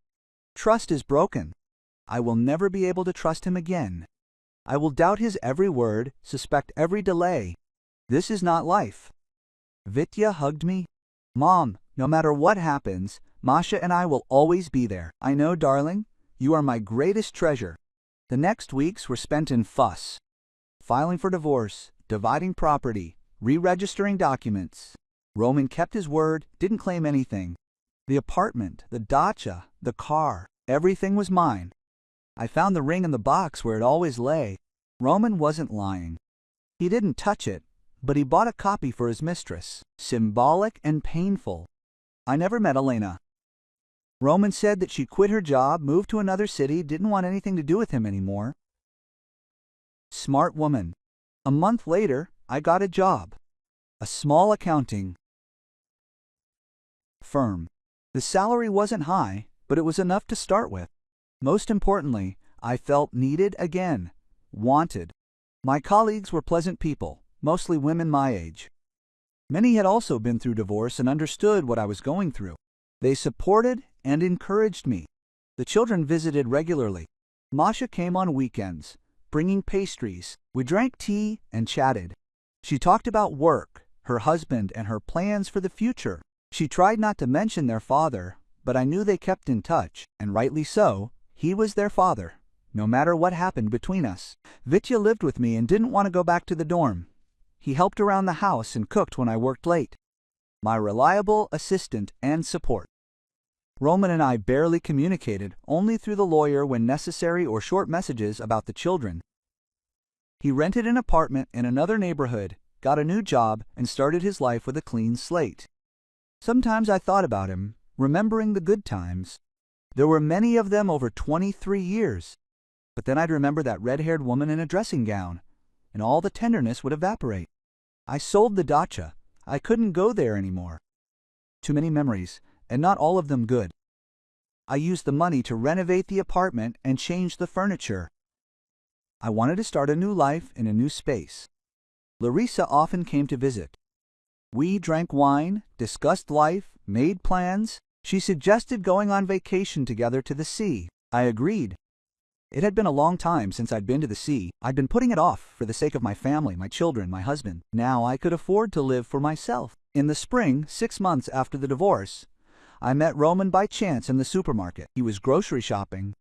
Trust is broken. I will never be able to trust him again. I will doubt his every word, suspect every delay. This is not life. Vitya hugged me. Mom, no matter what happens, Masha and I will always be there. I know, darling. You are my greatest treasure. The next weeks were spent in fuss. Filing for divorce, dividing property, re-registering documents. Roman kept his word, didn't claim anything. The apartment, the dacha, the car, everything was mine. I found the ring in the box where it always lay. Roman wasn't lying. He didn't touch it, but he bought a copy for his mistress. Symbolic and painful. I never met Elena. Roman said that she quit her job, moved to another city, didn't want anything to do with him anymore. Smart woman. A month later, I got a job. A small accounting firm. The salary wasn't high, but it was enough to start with. Most importantly, I felt needed again, wanted. My colleagues were pleasant people, mostly women my age. Many had also been through divorce and understood what I was going through. They supported and encouraged me. The children visited regularly. Masha came on weekends, bringing pastries. We drank tea and chatted. She talked about work, her husband, and her plans for the future. She tried not to mention their father, but I knew they kept in touch, and rightly so. He was their father, no matter what happened between us. Vitya lived with me and didn't want to go back to the dorm. He helped around the house and cooked when I worked late. My reliable assistant and support. Roman and I barely communicated, only through the lawyer when necessary or short messages about the children. He rented an apartment in another neighborhood, got a new job, and started his life with a clean slate. Sometimes I thought about him, remembering the good times. There were many of them over 23 years. But then I'd remember that red-haired woman in a dressing gown, and all the tenderness would evaporate. I sold the dacha. I couldn't go there anymore. Too many memories, and not all of them good. I used the money to renovate the apartment and change the furniture. I wanted to start a new life in a new space. Larissa often came to visit. We drank wine, discussed life, made plans. She suggested going on vacation together to the sea. I agreed. It had been a long time since I'd been to the sea. I'd been putting it off for the sake of my family, my children, my husband. Now I could afford to live for myself. In the spring, 6 months after the divorce, I met Roman by chance in the supermarket. He was grocery shopping.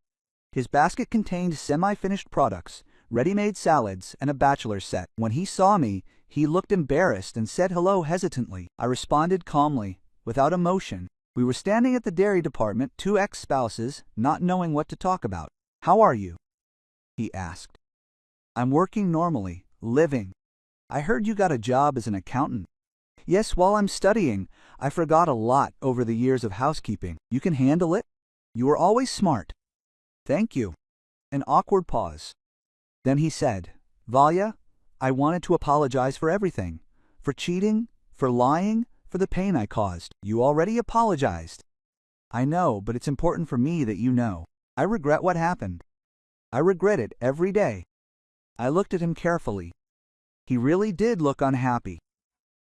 His basket contained semi-finished products, ready-made salads, and a bachelor's set. When he saw me, he looked embarrassed and said hello hesitantly. I responded calmly, without emotion. We were standing at the dairy department, two ex-spouses, not knowing what to talk about. "How are you?" he asked. "I'm working normally, living. I heard you got a job as an accountant." "Yes, while I'm studying. I forgot a lot over the years of housekeeping. You can handle it? You were always smart." "Thank you." An awkward pause. Then he said, "Valya, I wanted to apologize for everything. For cheating, for lying, for the pain I caused. You already apologized." "I know, but it's important for me that you know. I regret what happened. I regret it every day." I looked at him carefully. He really did look unhappy.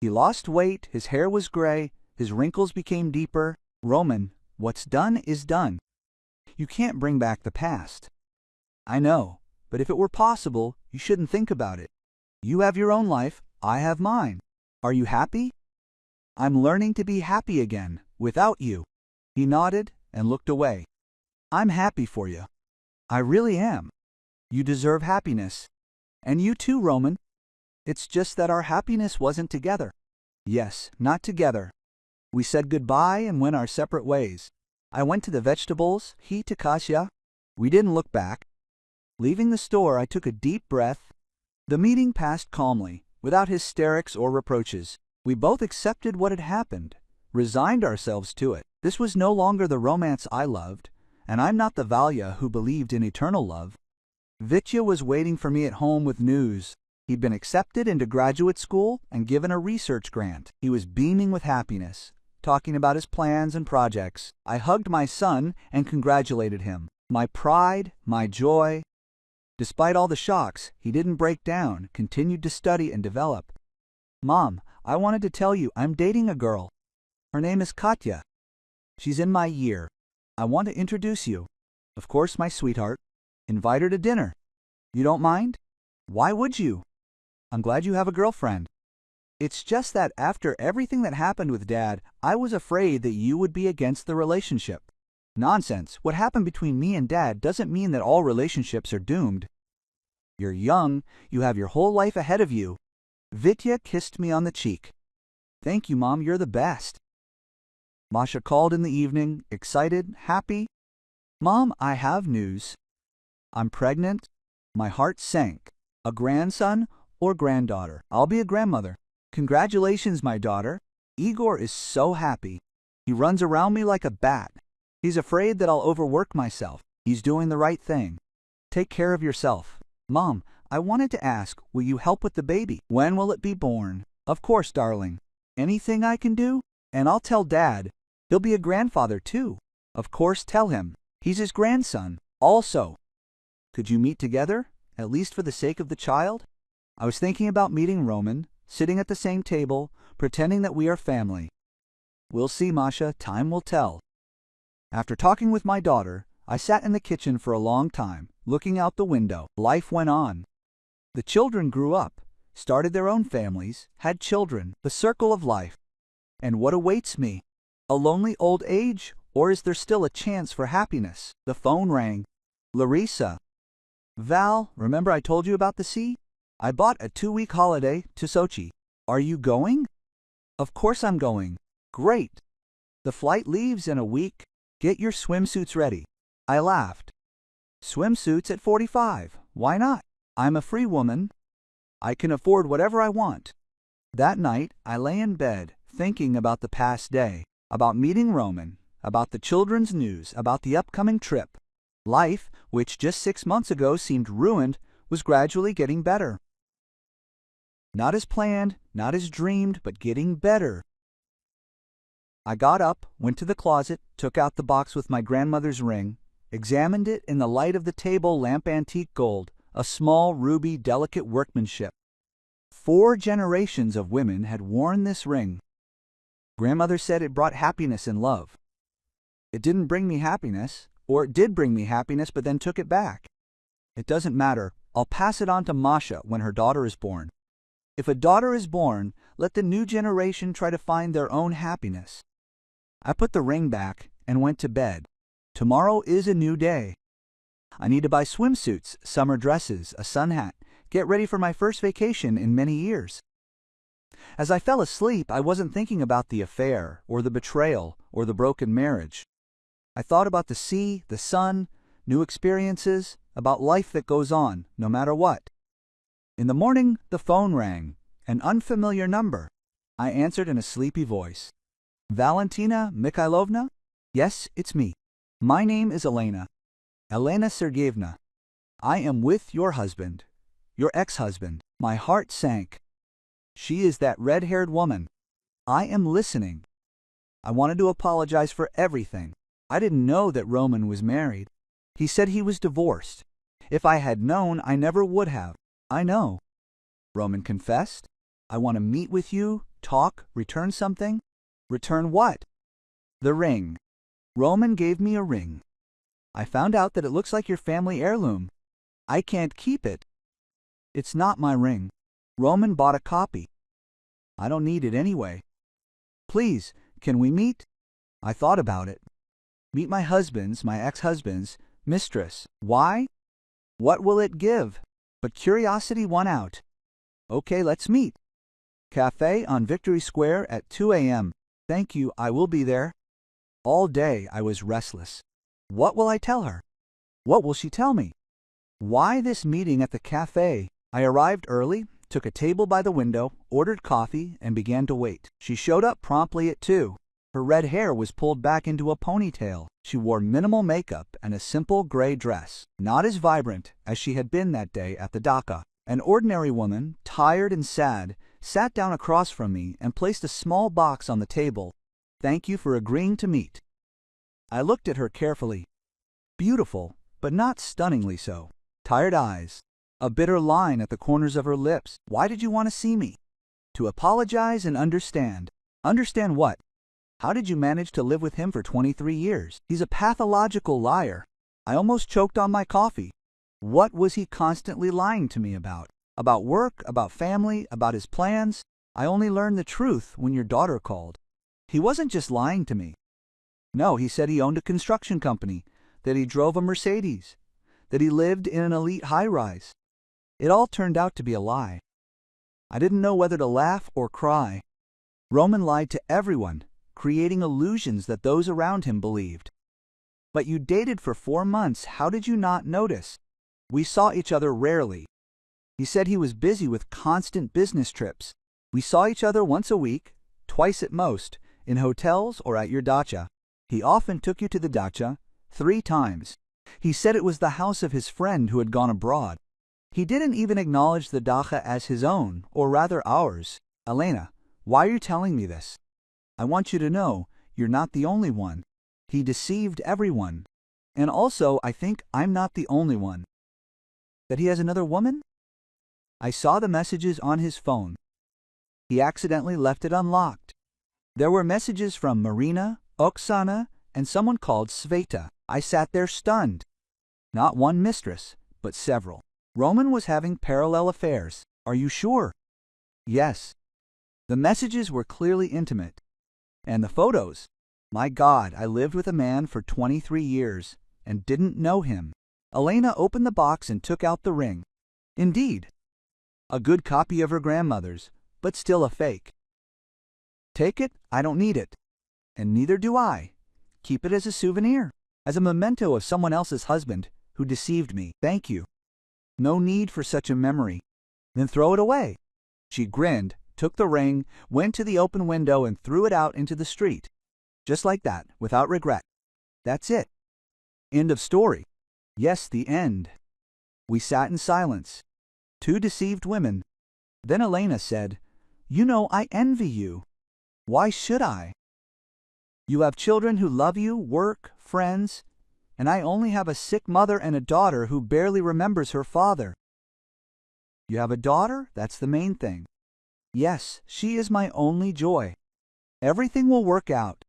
He lost weight, his hair was gray, his wrinkles became deeper. "Roman, what's done is done. You can't bring back the past." "I know, but if it were possible, you shouldn't think about it. You have your own life, I have mine. Are you happy?" "I'm learning to be happy again, without you." He nodded and looked away. "I'm happy for you. I really am. You deserve happiness. And you too, Roman. It's just that our happiness wasn't together." "Yes, not together. We said goodbye and went our separate ways. I went to the vegetables, he to Kasia. We didn't look back." Leaving the store, I took a deep breath. The meeting passed calmly, without hysterics or reproaches. We both accepted what had happened, resigned ourselves to it. This was no longer the romance I loved, and I'm not the Valya who believed in eternal love. Vitya was waiting for me at home with news. He'd been accepted into graduate school and given a research grant. He was beaming with happiness, talking about his plans and projects. I hugged my son and congratulated him. My pride, my joy. Despite all the shocks, he didn't break down, continued to study and develop. "Mom, I wanted to tell you I'm dating a girl. Her name is Katya. She's in my year. I want to introduce you. Of course, my sweetheart. Invite her to dinner. You don't mind?" "Why would you? I'm glad you have a girlfriend." "It's just that after everything that happened with Dad, I was afraid that you would be against the relationship." "Nonsense. What happened between me and Dad doesn't mean that all relationships are doomed. You're young. You have your whole life ahead of you." Vitya kissed me on the cheek. "Thank you, Mom. You're the best." Masha called in the evening, excited, happy. "Mom, I have news. I'm pregnant." My heart sank. "A grandson or granddaughter?" "I'll be a grandmother." "Congratulations, my daughter. Igor is so happy. He runs around me like a bat. He's afraid that I'll overwork myself. He's doing the right thing. Take care of yourself." "Mom, I wanted to ask, will you help with the baby? When will it be born?" "Of course, darling. Anything I can do? And I'll tell Dad. He'll be a grandfather, too." "Of course, tell him. He's his grandson, also." "Could you meet together, at least for the sake of the child?" I was thinking about meeting Roman, sitting at the same table, pretending that we are family. "We'll see, Masha. Time will tell." After talking with my daughter, I sat in the kitchen for a long time, looking out the window. Life went on. The children grew up, started their own families, had children, the circle of life. And what awaits me? A lonely old age, or is there still a chance for happiness? The phone rang. Larissa. "Val, remember I told you about the sea? I bought a 2-week holiday to Sochi. Are you going?" "Of course I'm going." "Great. The flight leaves in a week. Get your swimsuits ready. I laughed. Swimsuits at 45. Why not? I'm a free woman. I can afford whatever I want. That night, I lay in bed, thinking about the past day, about meeting Roman, about the children's news, about the upcoming trip. Life, which just 6 months ago seemed ruined, was gradually getting better. Not as planned, not as dreamed, but getting better. I got up, went to the closet, took out the box with my grandmother's ring, examined it in the light of the table lamp antique gold, a small ruby delicate workmanship. 4 generations of women had worn this ring. Grandmother said it brought happiness and love. It didn't bring me happiness, or it did bring me happiness but then took it back. It doesn't matter. I'll pass it on to Masha when her daughter is born. If a daughter is born, let the new generation try to find their own happiness. I put the ring back and went to bed. Tomorrow is a new day. I need to buy swimsuits, summer dresses, a sun hat, get ready for my first vacation in many years. As I fell asleep, I wasn't thinking about the affair, or the betrayal, or the broken marriage. I thought about the sea, the sun, new experiences, about life that goes on, no matter what. In the morning, the phone rang, an unfamiliar number. I answered in a sleepy voice. Valentina Mikhailovna? Yes, it's me. My name is Elena. Elena Sergeyevna. I am with your husband, your ex-husband. My heart sank. She is that red-haired woman. I am listening. I wanted to apologize for everything. I didn't know that Roman was married. He said he was divorced. If I had known, I never would have. I know. Roman confessed. I want to meet with you, talk, return something. Return what? The ring. Roman gave me a ring. I found out that it looks like your family heirloom. I can't keep it. It's not my ring. Roman bought a copy. I don't need it anyway. Please, can we meet? I thought about it. Meet my husband's, my ex-husband's, mistress. Why? What will it give? But curiosity won out. Okay, let's meet. Cafe on Victory Square at 2 a.m. Thank you, I will be there. All day I was restless. What will I tell her? What will she tell me? Why this meeting at the cafe? I arrived early, took a table by the window, ordered coffee, and began to wait. She showed up promptly at 2. Her red hair was pulled back into a ponytail. She wore minimal makeup and a simple gray dress, not as vibrant as she had been that day at the dacha. An ordinary woman, tired and sad, sat down across from me and placed a small box on the table. Thank you for agreeing to meet. I looked at her carefully. Beautiful, but not stunningly so. Tired eyes. A bitter line at the corners of her lips. Why did you want to see me? To apologize and understand. Understand what? How did you manage to live with him for 23 years? He's a pathological liar. I almost choked on my coffee. What was he constantly lying to me about? About work, about family, about his plans? I only learned the truth when your daughter called. He wasn't just lying to me. No, he said he owned a construction company, that he drove a Mercedes, that he lived in an elite high-rise. It all turned out to be a lie. I didn't know whether to laugh or cry. Roman lied to everyone, creating illusions that those around him believed. But you dated for 4 months. How did you not notice? We saw each other rarely. He said he was busy with constant business trips. We saw each other once a week, twice at most, in hotels or at your dacha. He often took you to the dacha, 3 times. He said it was the house of his friend who had gone abroad. He didn't even acknowledge the dacha as his own, or rather ours. Elena, why are you telling me this? I want you to know you're not the only one. He deceived everyone. And also, I think I'm not the only one. That he has another woman? I saw the messages on his phone. He accidentally left it unlocked. There were messages from Marina, Oksana, and someone called Sveta. I sat there stunned. Not one mistress, but several. Roman was having parallel affairs. Are you sure? Yes. The messages were clearly intimate. And the photos. My God, I lived with a man for 23 years and didn't know him. Elena opened the box and took out the ring. Indeed. A good copy of her grandmother's, but still a fake. Take it, I don't need it. And neither do I. Keep it as a souvenir, as a memento of someone else's husband who deceived me. Thank you. No need for such a memory. Then throw it away. She grinned, took the ring, went to the open window and threw it out into the street. Just like that, without regret. That's it. End of story. Yes, the end. We sat in silence. Two deceived women. Then Elena said, "You know, I envy you." Why should I? You have children who love you, work, friends, and I only have a sick mother and a daughter who barely remembers her father. You have a daughter? That's the main thing. Yes, she is my only joy. Everything will work out.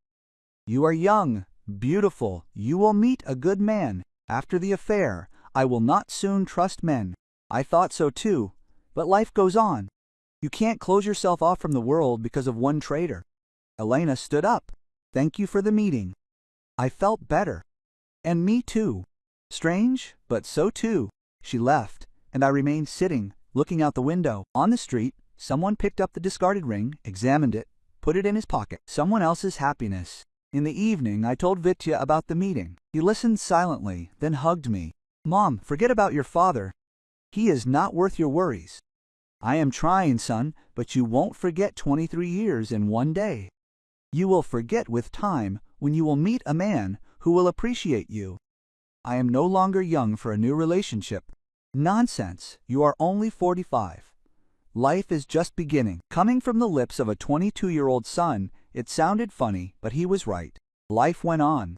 You are young, beautiful. You will meet a good man. After the affair, I will not soon trust men. I thought so too, but life goes on. You can't close yourself off from the world because of one traitor. Elena stood up. Thank you for the meeting. I felt better. And me too. Strange, but so too. She left, and I remained sitting, looking out the window. On the street, someone picked up the discarded ring, examined it, put it in his pocket. Someone else's happiness. In the evening, I told Vitya about the meeting. He listened silently, then hugged me. Mom, forget about your father. He is not worth your worries. I am trying, son, but you won't forget 23 years in one day. You will forget with time when you will meet a man who will appreciate you. I am no longer young for a new relationship. Nonsense, you are only 45. Life is just beginning. Coming from the lips of a 22-year-old son, it sounded funny, but he was right. Life went on.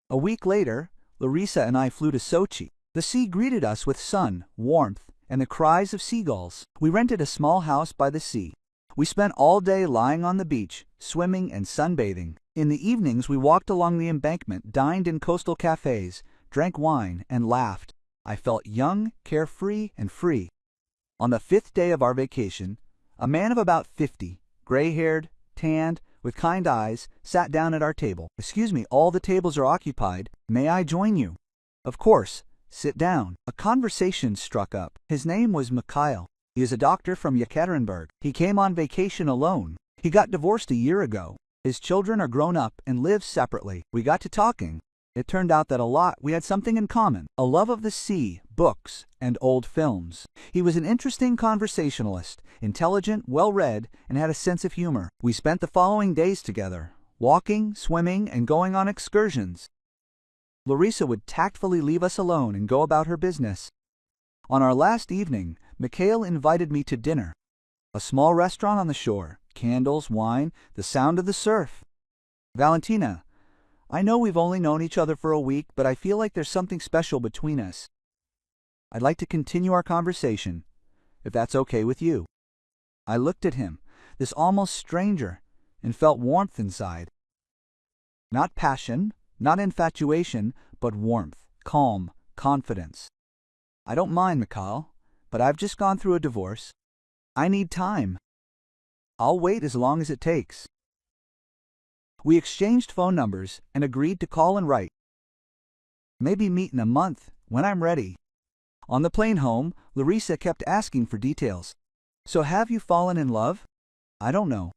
A week later, Larissa and I flew to Sochi. The sea greeted us with sun, warmth, and the cries of seagulls. We rented a small house by the sea. We spent all day lying on the beach, swimming and sunbathing. In the evenings, we walked along the embankment, dined in coastal cafes, drank wine, and laughed. I felt young, carefree, and free. On the 5th day of our vacation, a man of about 50, gray-haired, tanned, with kind eyes, sat down at our table. "Excuse me, all the tables are occupied. May I join you?" "Of course. Sit down." A conversation struck up. His name was Mikhail. He is a doctor from Yekaterinburg. He came on vacation alone. He got divorced a year ago. His children are grown up and live separately. We got to talking. It turned out that we had something in common, a love of the sea, books, and old films. He was an interesting conversationalist, intelligent, well-read, and had a sense of humor. We spent the following days together, walking, swimming, and going on excursions. Larissa would tactfully leave us alone and go about her business. On our last evening, Mikhail invited me to dinner. A small restaurant on the shore, candles, wine, the sound of the surf. "Valentina, I know we've only known each other for a week, but I feel like there's something special between us. I'd like to continue our conversation, if that's okay with you." I looked at him, this almost stranger, and felt warmth inside. Not passion, not infatuation, but warmth, calm, confidence. "I don't mind, Mikhail, but I've just gone through a divorce. I need time. I'll wait as long as it takes." We exchanged phone numbers and agreed to call and write. "Maybe meet in a month, when I'm ready." On the plane home, Larissa kept asking for details. "So have you fallen in love?" "I don't know.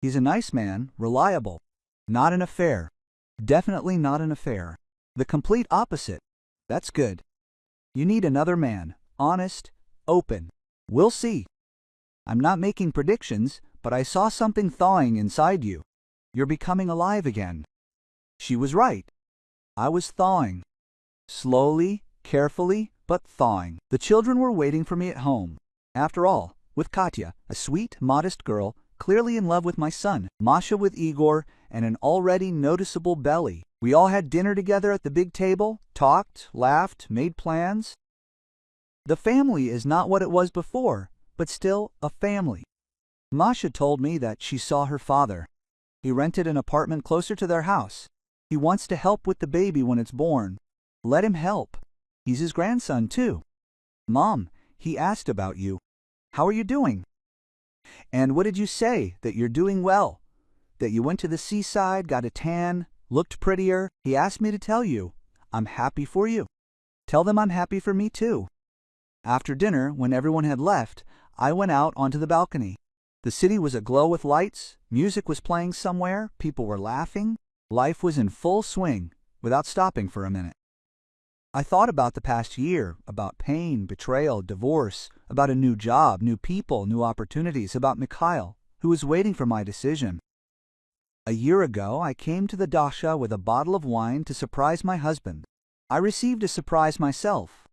He's a nice man, reliable. Not an affair. Definitely not an affair. The complete opposite. That's good. You need another man, honest, open. We'll see. I'm not making predictions, but I saw something thawing inside you. You're becoming alive again." She was right. I was thawing. Slowly, carefully, but thawing. The children were waiting for me at home. After all, with Katya, a sweet, modest girl, clearly in love with my son, Masha with Igor, and an already noticeable belly. We all had dinner together at the big table, talked, laughed, made plans. The family is not what it was before, but still a family. Masha told me that she saw her father. He rented an apartment closer to their house. He wants to help with the baby when it's born. Let him help. He's his grandson, too. "Mom, he asked about you. How are you doing?" "And what did you say? That you're doing well? That you went to the seaside, got a tan, looked prettier? He asked me to tell you. I'm happy for you. Tell them I'm happy for me, too." After dinner, when everyone had left, I went out onto the balcony. The city was aglow with lights, music was playing somewhere, people were laughing. Life was in full swing, without stopping for a minute. I thought about the past year, about pain, betrayal, divorce, about a new job, new people, new opportunities, about Mikhail, who was waiting for my decision. A year ago, I came to the dacha with a bottle of wine to surprise my husband. I received a surprise myself.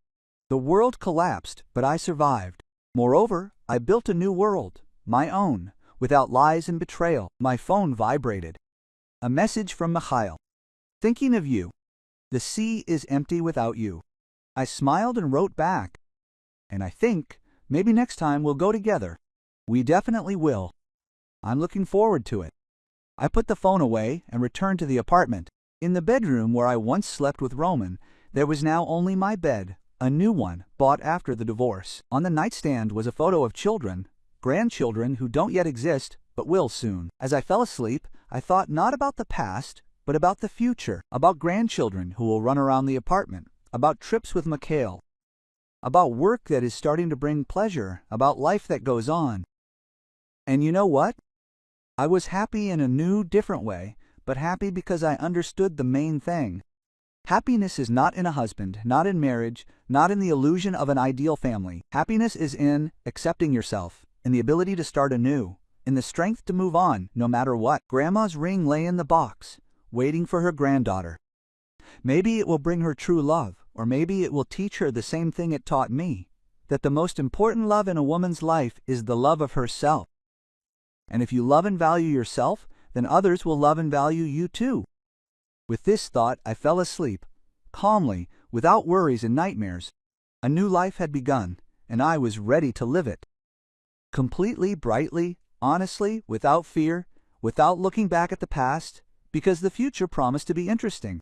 The world collapsed, but I survived. Moreover, I built a new world, my own, without lies and betrayal. My phone vibrated. A message from Mikhail. Thinking of you. The sea is empty without you. I smiled and wrote back. And I think, maybe next time we'll go together. We definitely will. I'm looking forward to it. I put the phone away and returned to the apartment. In the bedroom where I once slept with Roman, there was now only my bed, a new one, bought after the divorce. On the nightstand was a photo of children, grandchildren who don't yet exist, but will soon. As I fell asleep, I thought not about the past, but about the future, about grandchildren who will run around the apartment, about trips with Mikhail, about work that is starting to bring pleasure, about life that goes on. And you know what? I was happy in a new, different way, but happy because I understood the main thing. Happiness is not in a husband, not in marriage, not in the illusion of an ideal family. Happiness is in accepting yourself, in the ability to start anew, in the strength to move on, no matter what. Grandma's ring lay in the box, waiting for her granddaughter. Maybe it will bring her true love, or maybe it will teach her the same thing it taught me, that the most important love in a woman's life is the love of herself. And if you love and value yourself, then others will love and value you too. With this thought, I fell asleep, calmly, without worries and nightmares. A new life had begun, and I was ready to live it. Completely, brightly, honestly, without fear, without looking back at the past, because the future promised to be interesting.